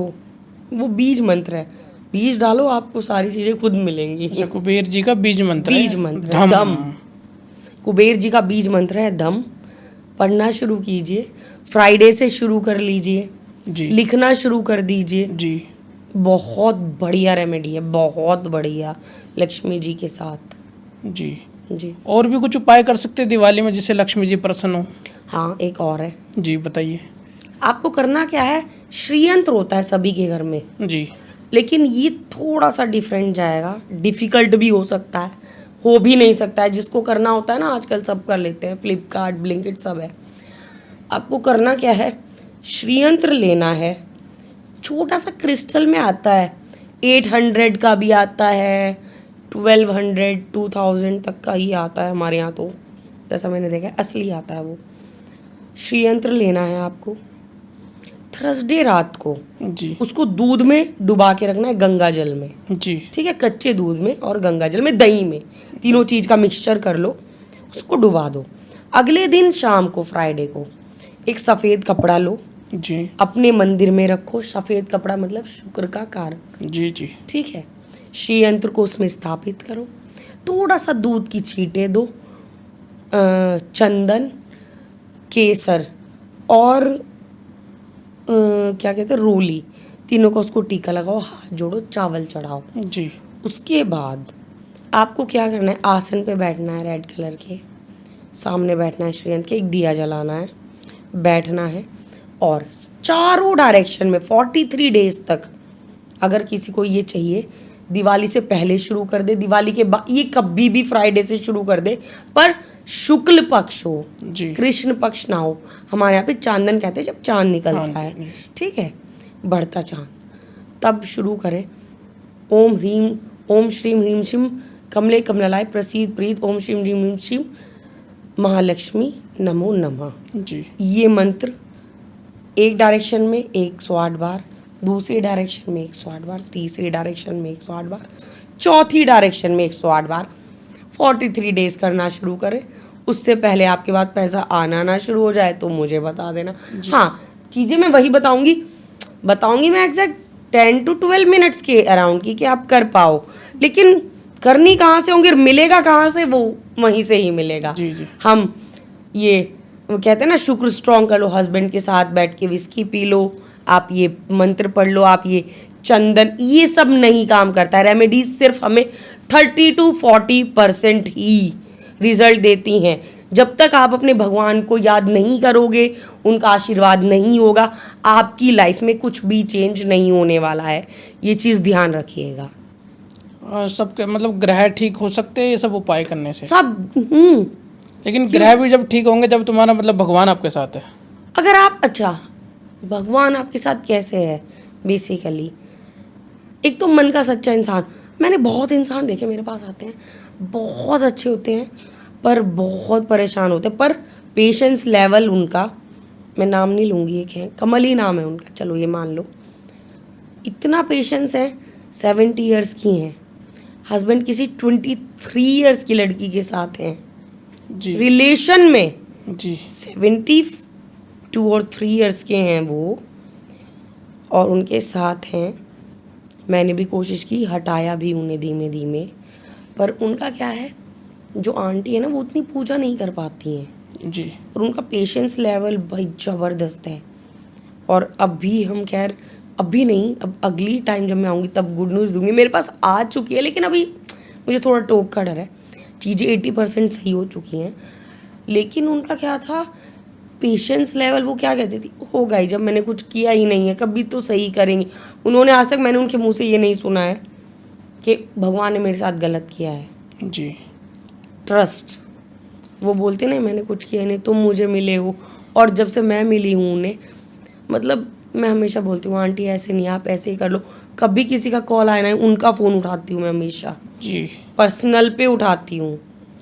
वो बीज मंत्र है। बीज डालो, आपको सारी चीजें खुद मिलेंगी। अच्छा, कुबेर जी का बीज मंत्र है। बीज मंत्र है, धम। कुबेर जी का बीज मंत्र है धम। पढ़ना शुरू कीजिए, फ्राइडे से शुरू कर लीजिए, जी लिखना शुरू कर दीजिए। जी बहुत बढ़िया रेमेडी है, बहुत बढ़िया, लक्ष्मी जी के साथ। जी। जी और भी कुछ उपाय कर सकते हैं दिवाली में जिससे लक्ष्मी जी प्रसन्न हो? हाँ, एक और है। जी बताइए। आपको करना क्या है, श्रीयंत्र होता है सभी के घर में, जी लेकिन ये थोड़ा सा डिफरेंट जाएगा, डिफिकल्ट भी हो सकता है, हो भी नहीं सकता है। जिसको करना होता है ना, आजकल सब कर लेते हैं, फ्लिपकार्ट, ब्लिंकिट सब है। आपको करना क्या है, श्रीयंत्र लेना है, छोटा सा क्रिस्टल में आता है, 800 का भी आता है, 1200, 2000 तक का ही आता है हमारे यहाँ, तो जैसा मैंने देखा है असली आता है वो। श्रीयंत्र लेना है आपको, थर्सडे रात को जी उसको दूध में डुबा के रखना है, गंगा जल में, जी ठीक है, कच्चे दूध में और गंगा जल में, दही में, तीनों चीज़ का मिक्सचर कर लो, उसको डुबा दो। अगले दिन शाम को, फ्राइडे को, एक सफ़ेद कपड़ा लो, जी अपने मंदिर में रखो। सफ़ेद कपड़ा मतलब शुक्र का कारक, जी जी ठीक है। श्रीयंत्र को उसमें स्थापित करो, थोड़ा सा दूध की छींटे दो, चंदन, केसर और क्या कहते हैं, रोली, तीनों का उसको टीका लगाओ, हाथ जोड़ो, चावल चढ़ाओ। जी उसके बाद आपको क्या करना है, आसन पे बैठना है, रेड कलर के सामने बैठना है, श्रीयंत्र के, एक दिया जलाना है, बैठना है, और चारों डायरेक्शन में 43 डेज तक, अगर किसी को ये चाहिए दिवाली से पहले शुरू कर दे, दिवाली के बाद, ये कभी भी फ्राइडे से शुरू कर दे, पर शुक्ल पक्ष हो, जी कृष्ण पक्ष ना हो। हमारे यहाँ पे चांदन कहते हैं जब चांद निकलता हाँ, है, ठीक है, बढ़ता चांद, तब शुरू करें। ओम ह्रीम, ओम श्रीम ह्रीम शिम कमले कमलाय प्रसीद प्रीत, ओम श्रीम ह्रीम ह्रीम शिम महालक्ष्मी नमो नमः। जी ये मंत्र एक डायरेक्शन में 108 बार, दूसरी डायरेक्शन में 108 बार, तीसरी डायरेक्शन में 108 बार, चौथी डायरेक्शन में 108 बार, 43 डेज करना शुरू करें। उससे पहले आपके पास पैसा आना ना शुरू हो जाए तो मुझे बता देना। हाँ, चीज़ें मैं वही बताऊंगी मैं एग्जैक्ट 10 to 12 मिनट्स के अराउंड की, कि आप कर पाओ, लेकिन करनी कहाँ से होंगी, मिलेगा कहाँ से, वो वहीं से ही मिलेगा। जी जी हम ये वो कहते हैं ना शुक्र स्ट्रॉन्ग कर लो, हस्बैंड के साथ बैठ के विस्की पी लो, आप ये मंत्र पढ़ लो, आप ये चंदन, ये सब नहीं काम करता है। रेमेडीज सिर्फ हमें 30 to 40% ही रिजल्ट देती हैं। जब तक आप अपने भगवान को याद नहीं करोगे, उनका आशीर्वाद नहीं होगा, आपकी लाइफ में कुछ भी चेंज नहीं होने वाला है। ये चीज़ ध्यान रखिएगा। और सबके मतलब ग्रह ठीक हो सकते हैं ये सब उपाय करने से? सब लेकिन ग्रह भी जब ठीक होंगे जब तुम्हारा मतलब भगवान आपके साथ है। अगर आप, अच्छा भगवान आपके साथ कैसे है? बेसिकली एक तो मन का सच्चा इंसान। मैंने बहुत इंसान देखे मेरे पास आते हैं, बहुत अच्छे होते हैं पर बहुत परेशान होते हैं, पर पेशेंस लेवल उनका, मैं नाम नहीं लूँगी, एक है कमल ही नाम है उनका, चलो ये मान लो, इतना पेशेंस है। 70 इयर्स की हैं, हस्बैंड किसी 23 इयर्स की लड़की के साथ हैं जी रिलेशन में। जी 72 और 3 इयर्स के हैं वो, और उनके साथ हैं। मैंने भी कोशिश की, हटाया भी उन्हें धीमे धीमे, पर उनका क्या है, जो आंटी है ना वो उतनी पूजा नहीं कर पाती हैं, जी और उनका पेशेंस लेवल भाई ज़बरदस्त है। और अभी हम खैर, अभी नहीं, अब अगली टाइम जब मैं आऊँगी तब गुड न्यूज़ दूंगी। मेरे पास आ चुकी है, लेकिन अभी मुझे थोड़ा टोक का डर है। चीज़ें 80% सही हो चुकी हैं, लेकिन उनका क्या था, पेशेंस लेवल, वो क्या कहती थी, होगा ही, जब मैंने कुछ किया ही नहीं है कभी तो सही करेंगे। उन्होंने आज तक, मैंने उनके मुंह से ये नहीं सुना है कि भगवान ने मेरे साथ गलत किया है। जी ट्रस्ट, वो बोलते ना मैंने कुछ किया नहीं, तुम मुझे मिले हो। और जब से मैं मिली हूँ उन्हें, मतलब मैं हमेशा बोलती हूँ आंटी ऐसे नहीं, आप ऐसे ही कर लो। कभी किसी का कॉल आया ना, उनका फ़ोन उठाती हूँ मैं, हमेशा जी पर्सनल पे उठाती हूँ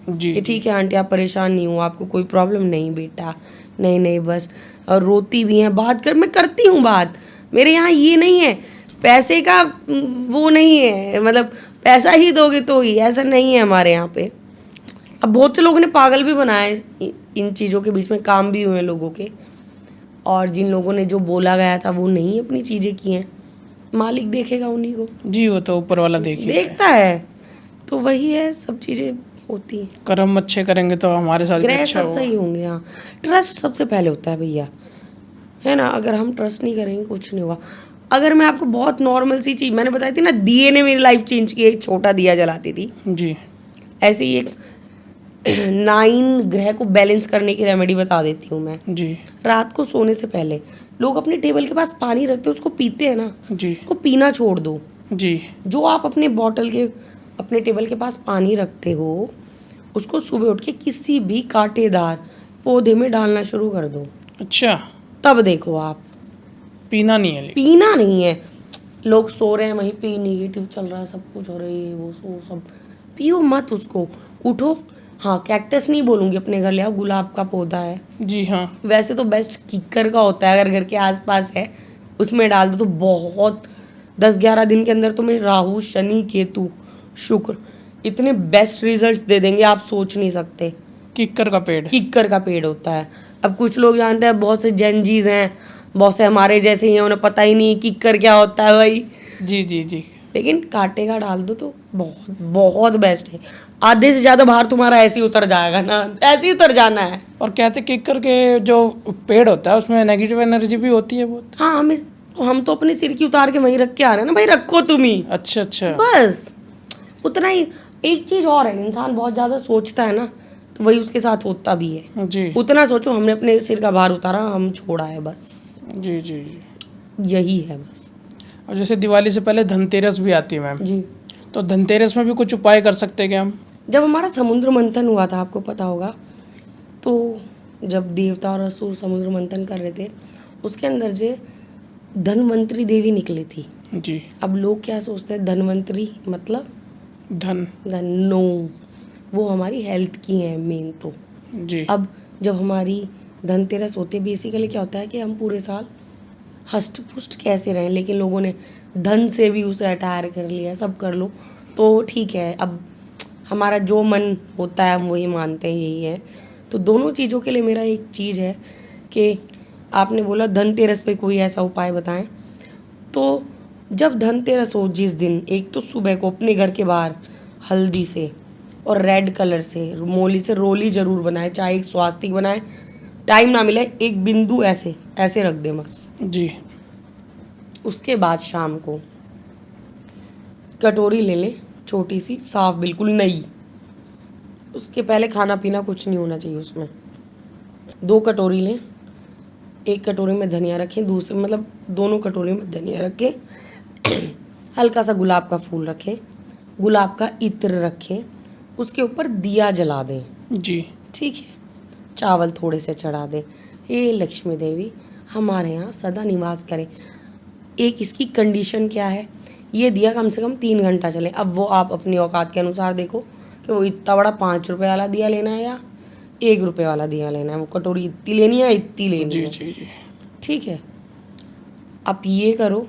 जी कि ठीक है आंटी आप परेशान नहीं हो, आपको कोई प्रॉब्लम नहीं बेटा, नहीं नहीं बस। और रोती भी हैं, बात कर, मैं करती हूँ बात। मेरे यहाँ ये नहीं है पैसे का, वो नहीं है, मतलब पैसा ही दोगे तो ही, ऐसा नहीं है हमारे यहाँ पे। अब बहुत से लोगों ने पागल भी बनाया है इन चीज़ों के बीच में, काम भी हुए हैं लोगों के, और जिन लोगों ने जो बोला गया था वो नहीं अपनी चीज़ें की हैं, मालिक देखेगा उन्हीं को, जी वो तो ऊपर वाला देखिए देखता है। तो वही है, सब चीज़ें होती हैं। कर्म अच्छे करेंगे तो हमारे साथ भी ग्रह अच्छा सब होगा। सही होंगे। हाँ, ट्रस्ट सबसे पहले होता है भैया, है ना। अगर हम ट्रस्ट नहीं करेंगे कुछ नहीं होगा। अगर मैं आपको बहुत नॉर्मल सी चीज़, मैंने बताई थी ना, दिए ने मेरी लाइफ चेंज की, एक छोटा दिया जलाती थी, जी ऐसे ही एक 9 ग्रह को बैलेंस करने की रेमेडी बता देती हूँ मैं। जी रात को सोने से पहले लोग अपने टेबल के पास पानी रखते हैं, उसको पीते हैं ना, जी उसको पीना छोड़ दो। जी जो आप अपने बॉटल के, अपने टेबल के पास पानी रखते हो, उसको सुबह उठ के किसी भी कांटेदार पौधे में डालना शुरू कर दो। अच्छा, तब देखो आप, पीना नहीं है लेकिन। पीना नहीं है। लोग सो रहे हैं वहीं पे, निगेटिव चल रहा है, सब कुछ हो रहा है, ये वो सो सब, पियो मत उसको, उठो। हाँ, कैक्टस नहीं बोलूँगी, अपने घर ले आओ, गुलाब का पौधा है, जी हाँ वैसे तो बेस्ट किक्कर का होता है, अगर घर के आसपास है उसमें डाल दो तो बहुत 10-11 दिन के अंदर तुम्हें राहु, शनि, केतु, शुक्र इतने बेस्ट रिजल्ट्स दे देंगे, आप सोच नहीं सकते। किक्कर का पेड़। किक्कर का पेड़ होता है। अब कुछ लोग जानते हैं, बहुत से जेनजीज हैं, बहुत से हमारे जैसे ही हैं, उन्हें पता ही नहीं किक्कर क्या होता है भाई, जी जी जी लेकिन कांटे का डाल दो तो बहुत बहुत बेस्ट है। आधे से ज़्यादा बाहर तुम्हारा ऐसे ही उतर जाएगा ना, ऐसे ही उतर जाना है। और कहते किक्कर के जो पेड़ होता है उसमें नेगेटिव एनर्जी भी होती है बहुत। हाँ, हम तो अपने सिर की उतार के वहीं रख के आ रहे हैं ना भाई, रखो तुम ही, अच्छा अच्छा बस उतना ही। एक चीज़ और है, इंसान बहुत ज़्यादा सोचता है ना, तो वही उसके साथ होता भी है। जी उतना सोचो, हमने अपने सिर का भार उतारा, हम छोड़ा है, बस जी जी जी। यही है बस। और जैसे दिवाली से पहले धनतेरस भी आती है मैम, जी, तो धनतेरस में भी कुछ उपाय कर सकते हैं क्या हम? जब हमारा समुद्र मंथन हुआ था, आपको पता होगा, तो जब देवता और असुर समुद्र मंथन कर रहे थे, उसके अंदर जो धनवंतरी देवी निकली थी। जी। अब लोग क्या सोचते हैं, धनवंतरी मतलब धन। धन, नो, वो हमारी हेल्थ की है मेन। तो जी अब जब हमारी धनतेरस होती है, बेसिकली क्या होता है कि हम पूरे साल हष्ट पुष्ट कैसे रहें, लेकिन लोगों ने धन से भी उसे अटायर कर लिया, सब कर लो तो ठीक है। अब हमारा जो मन होता है हम वही मानते हैं, यही है। तो दोनों चीज़ों के लिए मेरा एक चीज़ है कि आपने बोला धनतेरस पे कोई ऐसा उपाय बताएं, तो जब धनतेरस हो जिस दिन, एक तो सुबह को अपने घर के बाहर हल्दी से और रेड कलर से मोली से रोली ज़रूर बनाए, चाहे एक स्वास्तिक बनाए, टाइम ना मिले, एक बिंदु ऐसे ऐसे रख दे बस। जी। उसके बाद शाम को कटोरी ले ले, छोटी सी, साफ, बिल्कुल नई। उसके पहले खाना पीना कुछ नहीं होना चाहिए उसमें। 2 कटोरी लें, एक कटोरी में धनिया रखें, दूसरे मतलब दोनों कटोरी में धनिया रखें, हल्का सा गुलाब का फूल रखें, गुलाब का इत्र रखें, उसके ऊपर दिया जला दें। जी। ठीक है, चावल थोड़े से चढ़ा दें। हे लक्ष्मी देवी हमारे यहाँ सदा निवास करें। एक इसकी कंडीशन क्या है, ये दिया कम से कम 3 घंटा चले। अब वो आप अपनी औकात के अनुसार देखो कि वो इतना बड़ा 5 रुपए वाला दिया लेना है या 1 रुपए वाला दिया लेना है, वो कटोरी इतनी लेनी है, इतनी लेनी जी है। जी जी। ठीक है, आप ये करो।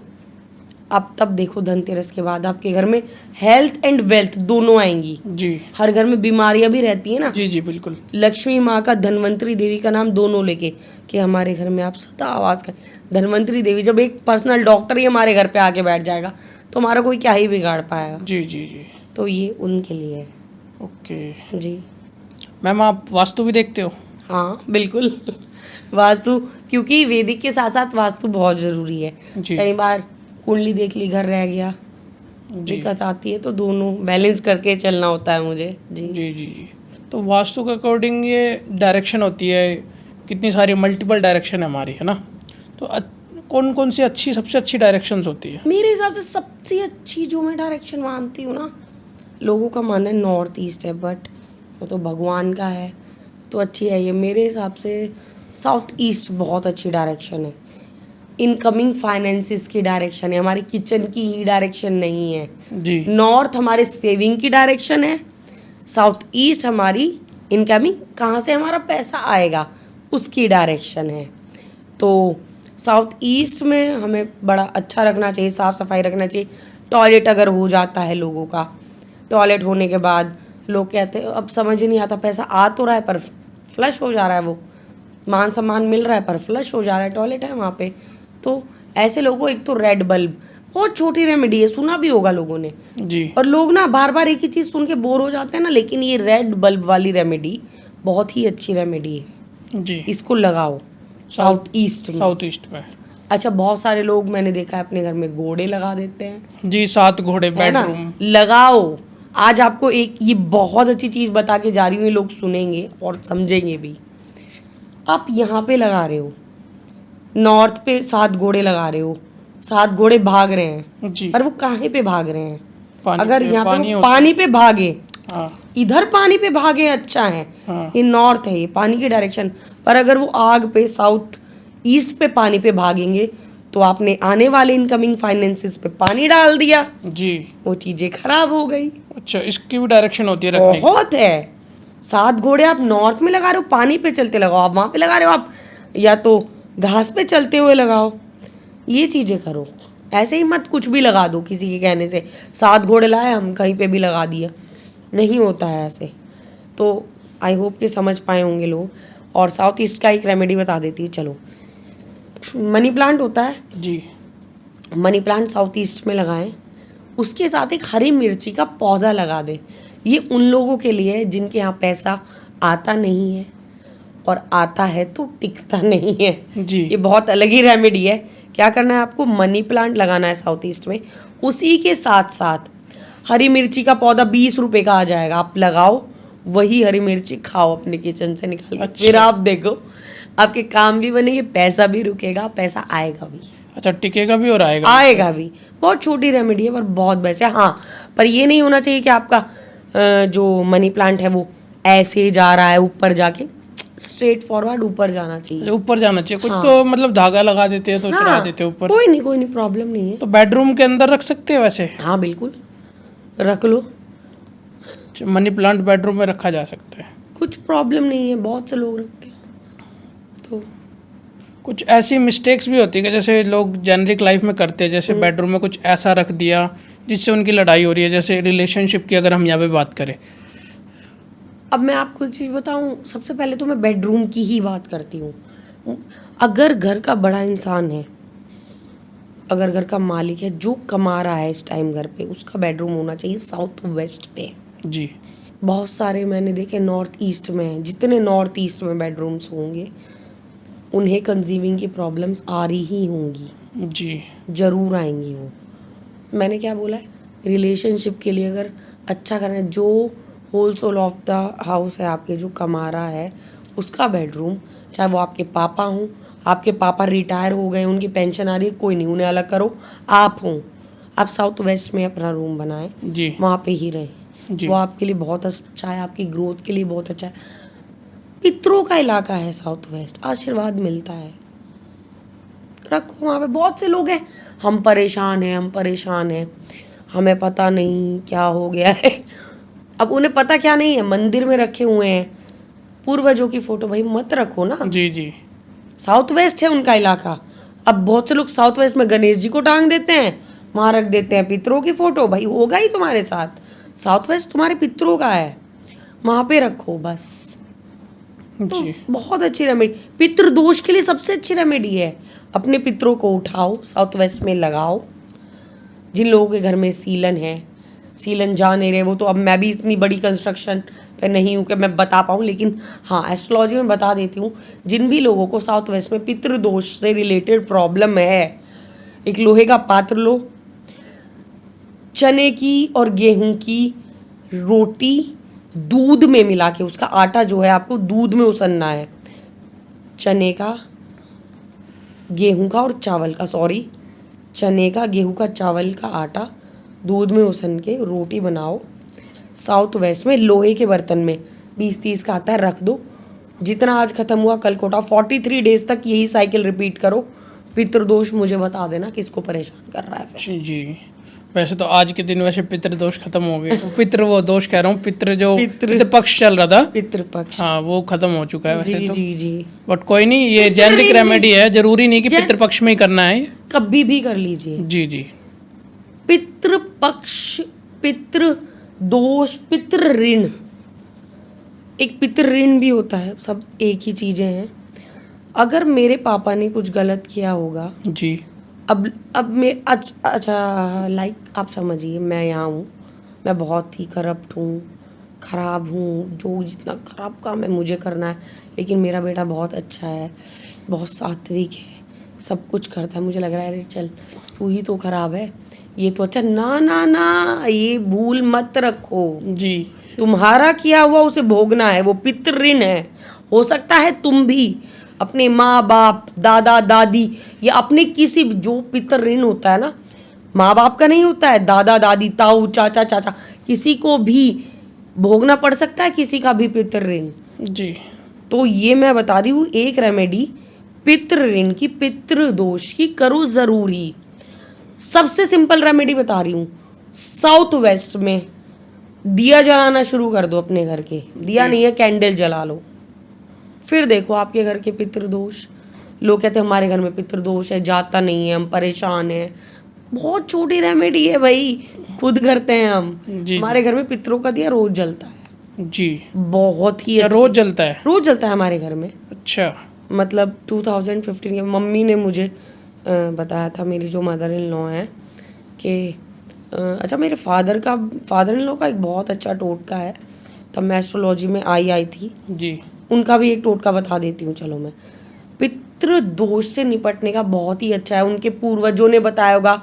अब तब देखो धनतेरस के बाद आपके घर में हेल्थ एंड वेल्थ दोनों आएंगी। जी हर घर में बीमारियां भी रहती है ना, जी जी बिल्कुल। लक्ष्मी माँ का, धन्वंतरी देवी का नाम दोनों लेके कि हमारे घर में आप सदा आवाज करें। धन्वंतरी देवी जब एक पर्सनल डॉक्टर ही हमारे घर पे आके बैठ जाएगा तो हमारा कोई क्या ही बिगाड़ पाएगा। जी जी जी। तो ये उनके लिए है। ओके जी मैम, आप वास्तु भी देखते हो? हाँ बिल्कुल। वास्तु, क्योंकि वैदिक के साथ साथ वास्तु बहुत जरूरी है। जी कई बार कुंडली देख ली, घर रह गया, जी दिक्कत आती है, तो दोनों बैलेंस करके चलना होता है मुझे। जी जी जी जी। तो वास्तु के अकॉर्डिंग ये डायरेक्शन होती है, कितनी सारी मल्टीपल डायरेक्शन है हमारी, है ना? तो कौन कौन सी अच्छी, सबसे अच्छी डायरेक्शंस होती है? मेरे हिसाब से सबसे अच्छी जो मैं डायरेक्शन मानती हूँ ना, लोगों का मानना है नॉर्थ ईस्ट है, बट वो तो भगवान का है तो अच्छी है ये। मेरे हिसाब से साउथ ईस्ट बहुत अच्छी डायरेक्शन है। इनकमिंग फाइनेंसिस की डायरेक्शन है, हमारी किचन की ही डायरेक्शन नहीं है। जी नॉर्थ हमारे सेविंग की डायरेक्शन है, साउथ ईस्ट हमारी इनकमिंग, कहाँ से हमारा पैसा आएगा उसकी डायरेक्शन है। तो साउथ ईस्ट में हमें बड़ा अच्छा रखना चाहिए, साफ़ सफाई रखना चाहिए। टॉयलेट अगर हो जाता है लोगों का, टॉयलेट होने के बाद लोग कहते हैं अब समझ ही नहीं आता, पैसा आ तो रहा है पर फ्लश हो जा रहा है, वो मान सम्मान मिल रहा है पर फ्लश हो जा रहा है, टॉयलेट है वहाँ पे। तो ऐसे लोगों को एक तो रेड बल्ब, बहुत छोटी रेमेडी है, सुना भी होगा लोगों ने, जी और लोग ना बार बार एक ही चीज़ सुन के बोर हो जाते हैं ना, लेकिन ये रेड बल्ब वाली रेमेडी बहुत ही अच्छी रेमेडी है। जी। इसको लगाओ साउथ ईस्ट में। साउथ ईस्ट में। अच्छा, बहुत सारे लोग मैंने देखा है अपने घर में घोड़े लगा देते हैं, जी, 7 घोड़े है ना? बेडरूम। लगाओ। आज आपको एक ये बहुत अच्छी चीज़ बता के जा रही हूँ, ये लोग सुनेंगे और समझेंगे भी। आप यहाँ पे लगा रहे हो, नॉर्थ पे 7 घोड़े लगा रहे हो, 7 घोड़े भाग रहे हैं, जी। पर वो काहे पे भाग रहे हैं? पानी अगर पे- यहाँ पे पानी वो होता पानी पे भागे, हाँ इधर पानी पे भागे, अच्छा है, हाँ। ये नॉर्थ है, ये पानी की डायरेक्शन। पर अगर वो आग पे, साउथ ईस्ट पे पानी पे भागेंगे तो आपने आने वाले इनकमिंग फाइनेंसेस पे पानी डाल दिया, जी। वो चीजें खराब हो गई। अच्छा, इसकी भी डायरेक्शन होती है रखने की? बहुत है। 7 घोड़े आप नॉर्थ में लगा रहे हो, पानी पे चलते लगाओ। आप वहां पे लगा रहे हो, आप या तो घास पे चलते हुए लगाओ। ये चीजें करो, ऐसे ही मत कुछ भी लगा दो किसी के कहने से। 7 घोड़े लाए हम, कहीं पे भी लगा दिया, नहीं होता है ऐसे। तो आई होप कि समझ पाए होंगे लोग। और साउथ ईस्ट का एक रेमेडी बता देती हूँ, चलो। मनी प्लांट होता है, जी मनी प्लांट साउथ ईस्ट में लगाएं, उसके साथ एक हरी मिर्ची का पौधा लगा दें। ये उन लोगों के लिए है जिनके यहाँ पैसा आता नहीं है, और आता है तो टिकता नहीं है। जी। ये बहुत अलग ही रेमेडी है। क्या करना है आपको, मनी प्लांट लगाना है साउथ ईस्ट में, उसी के साथ साथ हरी मिर्ची का पौधा 20 रुपए का आ जाएगा, आप लगाओ, वही हरी मिर्ची खाओ अपने किचन से निकाल के। अच्छा। फिर आप देखो आपके काम भी बनेंगे, पैसा भी रुकेगा, पैसा आएगा भी। अच्छा, टिकेगा भी और आएगा? आएगा भी। बहुत छोटी रेमेडी है पर बहुत बेस्ट है। हाँ, पर ये नहीं होना चाहिए कि आपका जो मनी प्लांट है वो ऐसे जा रहा है, ऊपर जाके स्ट्रेट फॉरवर्ड ऊपर जाना चाहिए। ऊपर जाना चाहिए। कुछ हाँ। तो मतलब धागा लगा देते हैं तो चढ़ा देते हैं ऊपर। कोई नहीं, प्रॉब्लम नहीं है। तो बेडरूम के अंदर रख सकते हैं वैसे? हाँ बिल्कुल, रख लो, मनी प्लांट बेडरूम में रखा जा सकता है? कुछ प्रॉब्लम नहीं है, बहुत से लोग रखते हैं। तो कुछ ऐसी मिस्टेक्स भी होती है कि जैसे लोग जेनरिक लाइफ में करते हैं, जैसे बेडरूम में कुछ ऐसा रख दिया जिससे उनकी लड़ाई हो रही है, जैसे रिलेशनशिप की अगर हम यहाँ पे बात करें। अब मैं आपको एक चीज़ बताऊं, सबसे पहले तो मैं बेडरूम की ही बात करती हूँ। अगर घर का बड़ा इंसान है, अगर घर का मालिक है, जो कमा रहा है इस टाइम घर पे, उसका बेडरूम होना चाहिए साउथ वेस्ट पे। जी बहुत सारे मैंने देखे नॉर्थ ईस्ट में हैं, जितने नॉर्थ ईस्ट में बेडरूम्स होंगे उन्हें कंसीविंग की प्रॉब्लम्स आ रही ही होंगी, जी ज़रूर आएंगी वो। मैंने क्या बोला है, रिलेशनशिप के लिए अगर अच्छा करना है, जो whole soul of the house है आपके, जो कमा रहा है, उसका बेडरूम, चाहे वो आपके पापा हों, आपके पापा रिटायर हो गए, उनकी पेंशन आ रही है, कोई नहीं, उन्हें अलग करो, आप हों, आप साउथ वेस्ट में अपना रूम बनाएं, जी वहाँ पे ही रहें, जी वो आपके लिए बहुत अच्छा है, आपकी ग्रोथ के लिए बहुत अच्छा है। पितरों का इलाका है साउथ वेस्ट, आशीर्वाद मिलता है, रखो वहाँ पे। बहुत से लोग हैं, हम परेशान हैं, हम परेशान हैं, हमें पता नहीं क्या हो गया है। अब उन्हें पता क्या नहीं है, मंदिर में रखे हुए हैं पूर्वजों की फोटो, भाई मत रखो ना। जी जी साउथ वेस्ट है उनका इलाका। अब बहुत से लोग साउथ वेस्ट में गणेश जी को टांग देते हैं, वहाँ रख देते हैं पितरों की फोटो, भाई होगा ही तुम्हारे साथ। साउथ वेस्ट तुम्हारे पितरों का है, वहाँ पे रखो बस। तो जी बहुत अच्छी रेमेडी, पितृ दोष के लिए सबसे अच्छी रेमेडी है, अपने पितरों को उठाओ, साउथ वेस्ट में लगाओ। जिन लोगों के घर में सीलन है, सीलन जा नहीं रहे, वो तो, अब मैं भी इतनी बड़ी कंस्ट्रक्शन पे नहीं हूँ कि मैं बता पाऊँ, लेकिन हाँ एस्ट्रोलॉजी में बता देती हूँ। जिन भी लोगों को साउथ वेस्ट में पितृ दोष से रिलेटेड प्रॉब्लम है, एक लोहे का पात्र लो, चने की और गेहूं की रोटी दूध में मिला के, उसका आटा जो है आपको दूध में उसनना है, चने का, गेहूं का और चावल का, सॉरी, चने का, गेहूं का, चावल का आटा दूध में उसन के रोटी बनाओ। साउथ वेस्ट में लोहे के बर्तन में 20-30 का आता है, रख दो। जितना आज खत्म हुआ कल कोटा, 43 डेज तक यही साइकिल रिपीट करो। पितृदोष मुझे बता देना किसको परेशान कर रहा है फिर। जी वैसे तो आज के दिन वैसे पितृदोष खत्म हो गए। पितृ वो दोष कह रहा हूँ, पितृ जो पितृपक्ष चल रहा था, पितृपक्ष, हाँ वो खत्म हो चुका है वैसे जी तो। जी जी, बट कोई नहीं, ये जेनरिक रेमेडी है, जरूरी नहीं कि पितृपक्ष में ही करना है। कभी भी कर लीजिए। जी जी पितृपक्ष, पितृ दोष, पितृ ऋण, एक पितृ ऋण भी होता है, सब एक ही चीजें हैं। अगर मेरे पापा ने कुछ गलत किया होगा, जी अब मैं अच्छा लाइक आप समझिए, मैं यहाँ हूँ, मैं बहुत ही करप्ट हूँ, खराब हूँ, जो जितना खराब काम है मुझे करना है, लेकिन मेरा बेटा बहुत अच्छा है, बहुत सात्विक है, सब कुछ करता है, मुझे लग रहा है अरे चल तू ही तो खराब है, ये तो अच्छा, ना ना ना, ये भूल मत रखो। जी तुम्हारा किया हुआ उसे भोगना है, वो पितृ ऋण है। हो सकता है तुम भी अपने माँ बाप, दादा दादी, या अपने किसी जो पितृ ऋण होता है ना, माँ बाप का नहीं होता है, दादा दादी, ताऊ चाचा चाचा, किसी को भी भोगना पड़ सकता है, किसी का भी पितृ ऋण। जी तो ये मैं बता रही हूँ एक रेमेडी पितृ ऋण की, पितृ दोष की, करो जरूरी। सबसे सिंपल रेमेडी बता रही हूँ, साउथ वेस्ट में दिया जलाना शुरू कर दो अपने घर के, दिया नहीं है कैंडल जला लो, फिर देखो आपके घर के पितृदोष। लोग कहते हैं हमारे घर में पितृदोष है, जाता नहीं है, हम परेशान हैं, बहुत छोटी रेमेडी है भाई, खुद करते हैं हम। जी हमारे घर में पितरों का दिया रोज जलता है, जी बहुत ही क्या अच्छी- रोज जलता है? रोज जलता है हमारे घर में। अच्छा मतलब 2015 के, मम्मी ने मुझे बताया था, मेरी जो मदर इन लॉ हैं, कि अच्छा मेरे फादर इन लॉ का एक बहुत अच्छा टोटका है, तब मैं एस्ट्रोलॉजी में आई थी, जी उनका भी एक टोटका बता देती हूँ। चलो, मैं पितृ दोष से निपटने का बहुत ही अच्छा है, उनके पूर्वजों ने बताया होगा,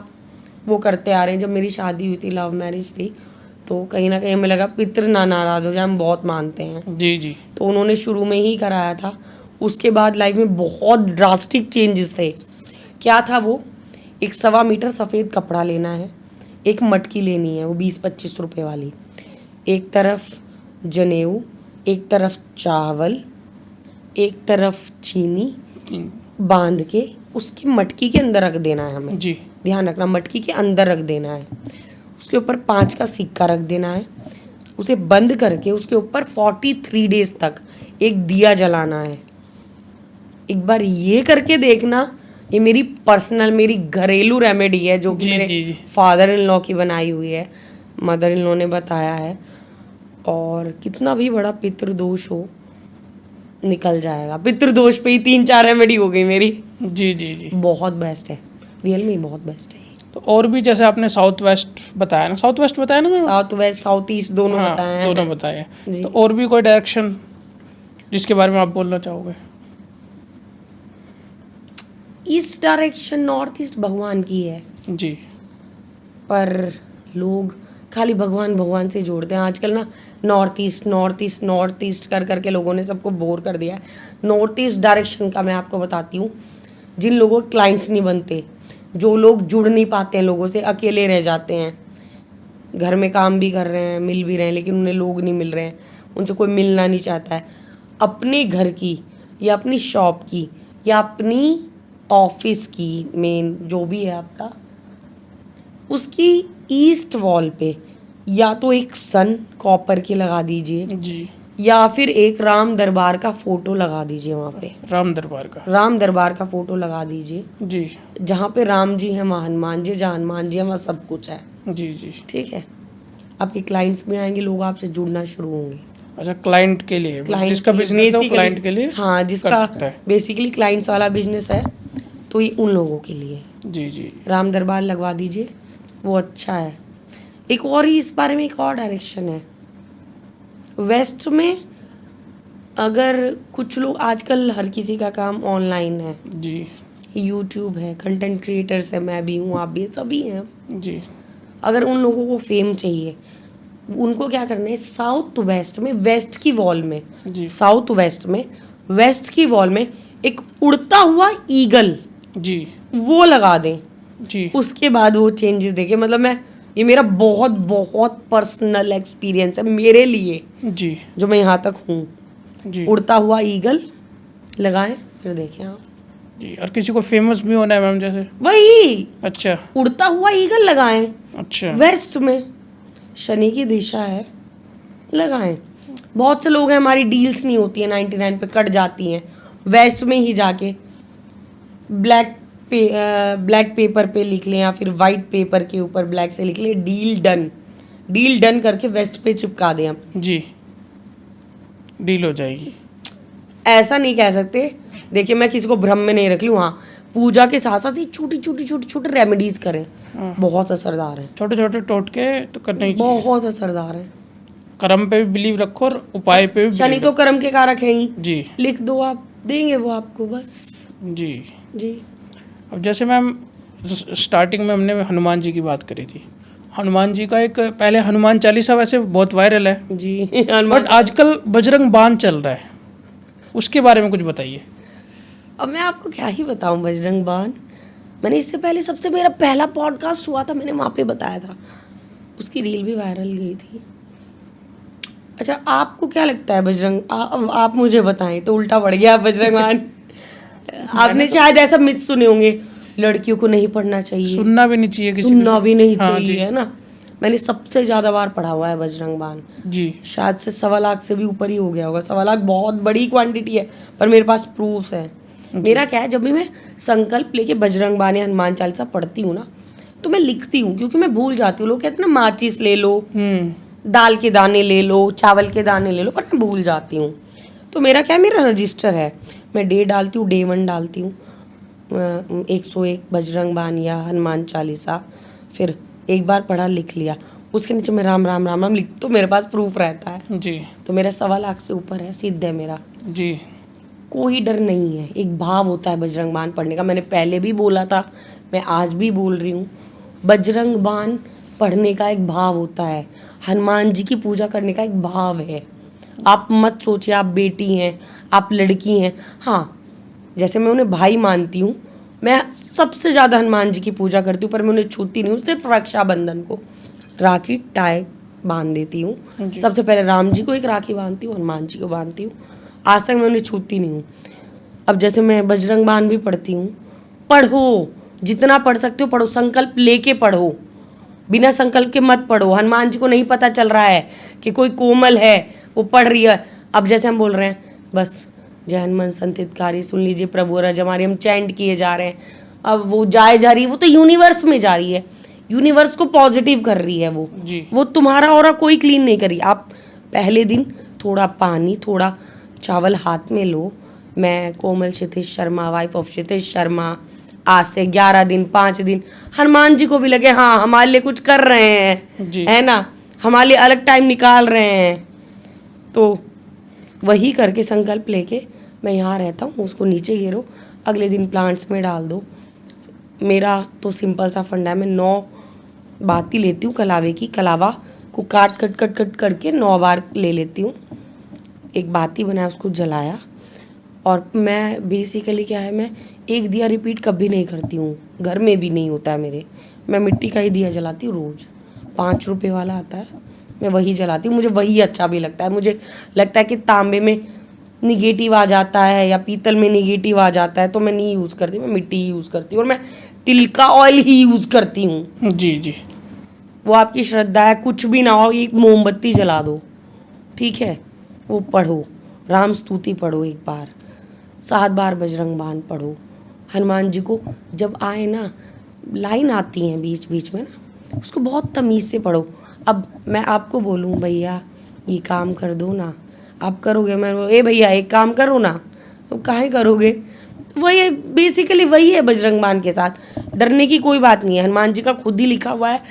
वो करते आ रहे हैं। जब मेरी शादी हुई थी, लव मैरिज थी, तो कहीं ना कहीं हमें लगा पितृ ना नाराज हो जाए, हम बहुत मानते हैं, जी जी तो उन्होंने शुरू में ही कराया था। उसके बाद लाइफ में बहुत ड्रास्टिक चेंजेस थे। क्या था वो, एक 1.25 मीटर सफ़ेद कपड़ा लेना है, एक मटकी लेनी है, वो 20-25 रुपए वाली, एक तरफ जनेऊ, एक तरफ चावल, एक तरफ चीनी बांध के उसकी मटकी के अंदर रख देना है हमें। जी ध्यान रखना, मटकी के अंदर रख देना है, उसके ऊपर 5 का सिक्का रख देना है, उसे बंद करके उसके ऊपर 43 डेज तक एक दिया जलाना है। एक बार ये करके देखना, ये मेरी पर्सनल, मेरी घरेलू रेमेडी है, जो कि जी, मेरे जी, जी। फादर इन लॉ की बनाई हुई है, मदर इन लॉ ने बताया है, और कितना भी बड़ा पितृदोष हो निकल जाएगा। पितृदोष पे ही 3-4 रेमेडी हो गई मेरी। जी जी जी बहुत बेस्ट है, रियल में बहुत बेस्ट है। तो और भी जैसे आपने साउथ वेस्ट बताया ना, साउथ वेस्ट बताया ना मैं? साउथ वेस्ट, साउथ ईस्ट दोनों हाँ, बताए हैं। दोनों बताए। जी। तो और भी कोई डायरेक्शन जिसके बारे में आप बोलना चाहोगे? ईस्ट डायरेक्शन, नॉर्थ ईस्ट भगवान की है, जी पर लोग खाली भगवान भगवान से जोड़ते हैं आजकल ना। North east north east north east कर करके लोगों ने सबको बोर कर दिया है। नॉर्थ ईस्ट डायरेक्शन का मैं आपको बताती हूँ, जिन लोगों के क्लाइंट्स नहीं बनते, जो लोग जुड़ नहीं पाते हैं लोगों से, अकेले रह जाते हैं, घर में काम भी कर रहे हैं, मिल भी रहे हैं, लेकिन उन्हें लोग नहीं मिल रहे हैं, उनसे कोई मिलना नहीं चाहता है, अपने घर की या अपनी शॉप की या अपनी ऑफिस की, मेन जो भी है आपका, उसकी ईस्ट वॉल पे या तो एक सन कॉपर की लगा दीजिए, जी या फिर एक राम दरबार का फोटो लगा दीजिए। वहाँ पे राम दरबार का, राम दरबार का फोटो लगा दीजिए, जी जहाँ पे राम जी हैं, वहाँ हनुमान जी, जहाँ हनुमान जी हैं वहाँ सब कुछ है। जी जी। ठीक है, आपके क्लाइंट्स भी आएंगे, लोग आपसे जुड़ना शुरू होंगे। अच्छा, क्लाइंट के लिए, जिसका बिजनेस है वो क्लाइंट के लिए हाँ, कर जिसका सकता है। बेसिकली क्लाइंट्स वाला बिजनेस है, तो ये उन लोगों के लिए है। जी जी राम दरबार लगवा दीजिए, वो अच्छा है। एक और ही इस बारे में एक और डायरेक्शन है वेस्ट में। अगर कुछ लोग, आजकल हर किसी का काम ऑनलाइन है, जी यूट्यूब है, कंटेंट क्रिएटर्स है, मैं भी हूँ, आप भी, सभी हैं। जी अगर उन लोगों को फेम चाहिए, उनको क्या करना है, साउथ वेस्ट में, वेस्ट की वॉल में, जी साउथ वेस्ट में, वेस्ट की वॉल में एक उड़ता हुआ ईगल, जी वो लगा दें। जी उसके बाद वो चेंजेस देखे। मतलब मैं, ये मेरा बहुत बहुत पर्सनल एक्सपीरियंस है मेरे लिए, जी जो मैं यहाँ तक हूँ। जी उड़ता हुआ ईगल लगाएं, फिर देखें आप। जी। और किसी को फेमस भी होना है मैम, जैसे? वही अच्छा उड़ता हुआ ईगल लगाएं, अच्छा वेस्ट में शनि की दिशा है, लगाएं। बहुत से लोग हैं, हमारी डील्स नहीं होती है, 99 पे कट जाती हैं, वेस्ट में ही जाके ब्लैक पेपर पे लिख लें, या फिर वाइट पेपर के ऊपर ब्लैक से लिख लें, डील डन करके वेस्ट पे चिपका दें आप। जी, डील हो जाएगी। ऐसा नहीं कह सकते, देखिए मैं किसी को भ्रम में नहीं रख लूँ, हाँ, पूजा के साथ साथ ही छोटी छोटी रेमेडीज करें, हाँ। बहुत असरदार है, छोटे छोटे टोटके तो करने ही चाहिए। बहुत असरदार है। कर्म पे भी बिलीव रखो और उपाय पे भी शनि believe तो कर्म के कारक है ही, रखो। जी लिख दो आप, देंगे वो आपको, बस। जी। जी अब जैसे मैम स्टार्टिंग में हमने हनुमान जी की बात करी थी, हनुमान जी का एक पहले हनुमान चालीसा वैसे बहुत वायरल है, जी बट आजकल बजरंग बाण चल रहा है, उसके बारे में कुछ बताइए। अब मैं आपको क्या ही बताऊं, बजरंग बाण, मैंने इससे पहले सबसे, मेरा पहला पॉडकास्ट हुआ था, मैंने वहाँ पे बताया था, उसकी रील भी वायरल गई थी। अच्छा, आपको क्या लगता है बजरंग, आप मुझे बताएं, तो उल्टा पड़ गया बजरंग बाण। आपने शायद ऐसा मिथ सुने होंगे, लड़कियों को नहीं पढ़ना चाहिए, सुनना भी नहीं चाहिए किसी सुनना भी नहीं हाँ, चाहिए, जी। है ना। मैंने सबसे ज्यादा बार पढ़ा हुआ है बजरंग बाण, जी शायद से 1.25 लाख से भी ऊपर ही हो गया होगा। 1.25 लाख बहुत बड़ी क्वांटिटी है, पर मेरे पास प्रूफ्स है। मेरा क्या है, जब भी मैं संकल्प लेके बजरंग बाण या हनुमान चालीसा पढ़ती हूँ ना, तो मैं लिखती हूँ, क्योंकि मैं भूल जाती हूँ। लोग कहते हैं ना, माचिस ले लो, दाल के दाने ले लो, चावल के दाने ले लो, पर मैं भूल जाती हूँ। तो मेरा क्या है, मेरा रजिस्टर है, मैं डे डालती हूँ, डे 1 डालती हूँ, 101 बजरंग बाण या हनुमान चालीसा, फिर एक बार पढ़ा, लिख लिया, उसके नीचे मैं राम राम राम राम लिख, तो मेरे पास प्रूफ रहता है। जी तो मेरा 1.25 लाख से ऊपर है, सिद्ध है मेरा, जी कोई डर नहीं है। एक भाव होता है बजरंग बाण पढ़ने का, मैंने पहले भी बोला था, मैं आज भी बोल रही हूँ, बजरंग बाण पढ़ने का एक भाव होता है, हनुमान जी की पूजा करने का एक भाव है। आप मत सोचिए आप बेटी हैं, आप लड़की हैं, हाँ, जैसे मैं उन्हें भाई मानती हूँ, मैं सबसे ज़्यादा हनुमान जी की पूजा करती हूँ, पर मैं उन्हें छूती नहीं हूँ, सिर्फ रक्षाबंधन को राखी टाई बांध देती हूँ। सबसे पहले राम जी को एक राखी बांधती हूँ, हनुमान जी को बांधती हूँ, आज तक मैं उन्हें छूती नहीं हूँ। अब जैसे मैं बजरंग बाण भी पढ़ती हूँ, पढ़ो, जितना पढ़ सकते हो पढ़ो, संकल्प लेके पढ़ो, बिना संकल्प के मत पढ़ो। हनुमान जी को नहीं पता चल रहा है कि कोई कोमल है, वो पढ़ रही है। अब जैसे हम बोल रहे हैं, बस जय हनुमान संतितकारी सुन लीजिए प्रभु रज हमारी, हम चैंट किए जा रहे हैं, अब वो जा रही है, वो तो यूनिवर्स में जा रही है, यूनिवर्स को पॉजिटिव कर रही है वो तुम्हारा ऑरा कोई क्लीन नहीं करी। आप पहले दिन थोड़ा पानी, थोड़ा चावल हाथ में लो। मैं कोमल क्षितिज शर्मा, वाइफ ऑफ क्षितिज शर्मा, आज से 11 दिन 5 दिन हनुमान जी को भी लगे हाँ हमारे लिए कुछ कर रहे हैं, है ना, हमारे लिए अलग टाइम निकाल रहे हैं, तो वही करके संकल्प लेके मैं यहाँ रहता हूँ, उसको नीचे गिरो, अगले दिन प्लांट्स में डाल दो। मेरा तो सिंपल सा फंडा है, मैं 9 बाती लेती हूँ कलावे की। कलावा को काट कट कट कट करके 9 बार ले लेती हूँ। एक बाती बनाया, उसको जलाया। और मैं बेसिकली क्या है, मैं एक दिया रिपीट कभी नहीं करती हूँ, घर में भी नहीं होता है मेरे। मैं मिट्टी का ही दिया जलाती हूँ रोज़, 5 रुपए वाला आता है, मैं वही जलाती हूँ। मुझे वही अच्छा भी लगता है। मुझे लगता है कि तांबे में निगेटिव आ जाता है या पीतल में निगेटिव आ जाता है, तो मैं नहीं यूज़ करती, मैं मिट्टी ही यूज़ करती हूँ। और मैं तिल का ऑयल ही यूज़ करती हूँ। जी जी। वो आपकी श्रद्धा है, कुछ भी ना हो, एक मोमबत्ती जला दो, ठीक है। वो पढ़ो, राम स्तुति पढ़ो, एक बार 7 बार बजरंग बाण पढ़ो। हनुमान जी को जब आए ना, लाइन आती हैं बीच बीच में ना, उसको बहुत तमीज़ से पढ़ो। अब मैं आपको बोलूँ भैया ये काम कर दो ना, आप करोगे? मैं ए भैया एक काम करो ना, तो काहे करोगे? वही बेसिकली वही है बजरंग बाण के साथ। डरने की कोई बात नहीं है। हनुमान जी का खुद ही लिखा हुआ है,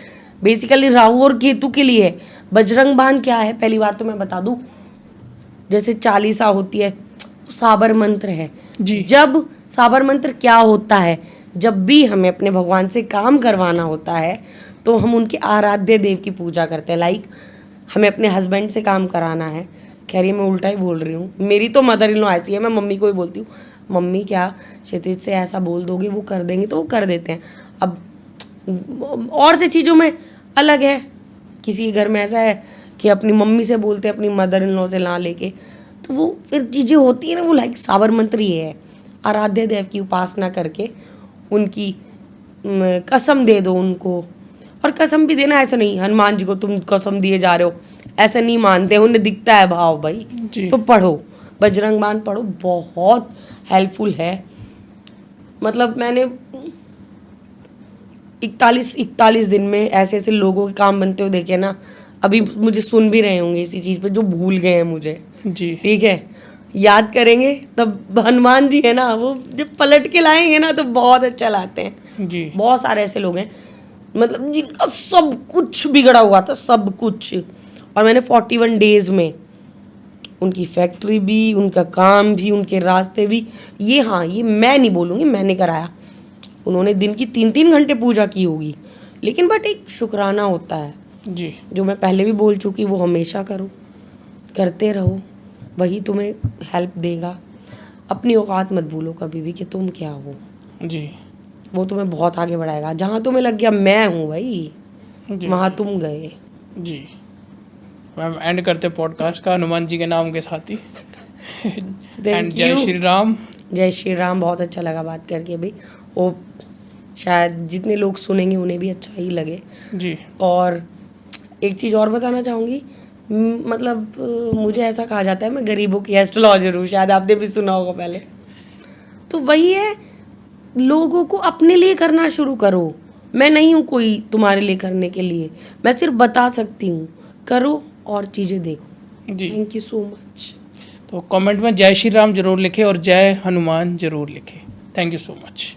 बेसिकली राहु और केतु के लिए है। बजरंग बाण क्या है, पहली बार तो मैं बता दूं, जैसे चालीसा होती है, साबर मंत्र है जी। जब साबर मंत्र क्या होता है, जब भी हमें अपने भगवान से काम करवाना होता है तो हम उनके आराध्य देव की पूजा करते हैं। लाइक हमें अपने हस्बैंड से काम कराना है, कह रही है मैं उल्टा ही बोल रही हूँ, मेरी तो मदर इन लॉ ऐसी है, मैं मम्मी को ही बोलती हूँ, मम्मी क्या क्षितिज से ऐसा बोल दोगे, वो कर देंगे, तो वो कर देते हैं। अब और से चीज़ों में अलग है, किसी के घर में ऐसा है कि अपनी मम्मी से बोलते हैं, अपनी मदर इन लॉ से ना लेके, तो वो फिर चीज़ें होती है ना। वो लाइक साबर मंत्र ये है, आराध्य देव की उपासना करके उनकी कसम दे दो उनको। और कसम भी देना ऐसा नहीं, हनुमान जी को तुम कसम दिए जा रहे हो, ऐसा नहीं मानते, उन्हें दिखता है भाव भाई। तो पढ़ो, बजरंग बाण पढ़ो, बहुत हेल्पफुल है। मतलब मैंने 41 दिन में ऐसे ऐसे लोगों के काम बनते हुए देखे ना, अभी मुझे सुन भी रहे होंगे इसी चीज़ पे, जो भूल गए हैं मुझे, जी ठीक है, याद करेंगे तब। हनुमान जी है ना, वो जब पलट के लाएंगे ना तो बहुत अच्छा लाते हैं जी। बहुत सारे ऐसे लोग हैं मतलब जिनका सब कुछ बिगड़ा हुआ था, सब कुछ। और मैंने 41 डेज में उनकी फैक्ट्री भी, उनका काम भी, उनके रास्ते भी, ये हाँ ये मैं नहीं बोलूँगी मैंने कराया, उन्होंने दिन की 3-3 घंटे पूजा की होगी, लेकिन बट एक शुक्राना होता है जी। जो मैं पहले भी बोल चुकी, वो हमेशा करो, करते रहो, वही तुम्हें हेल्प देगा। अपनी औकात मत भूलो कभी भी कि तुम क्या हो, जी वो तुम्हें बहुत आगे बढ़ाएगा। जहाँ तुम्हें लग गया मैं हूँ भाई, जी। वहाँ तुम गए। जी मैम, एंड करते पॉडकास्ट का हनुमान जी के नाम के साथ ही। एंड जय you. श्री राम। जय श्री राम। बहुत अच्छा लगा बात करके भाई, वो शायद जितने लोग सुनेंगे उन्हें भी अच्छा ही लगे। जी। और एक चीज़ और बताना चाहूँगी, मतलब मुझे ऐसा कहा जाता है मैं गरीबों की एस्ट्रोलॉजर हूँ, शायद आपने भी सुना होगा पहले। तो वही है, लोगों को अपने लिए करना शुरू करो। मैं नहीं हूँ कोई तुम्हारे लिए करने के लिए, मैं सिर्फ बता सकती हूँ, करो और चीज़ें देखो। जी। Thank you so much. तो कमेंट में जय श्री राम जरूर लिखें और जय हनुमान जरूर लिखें। Thank you so much.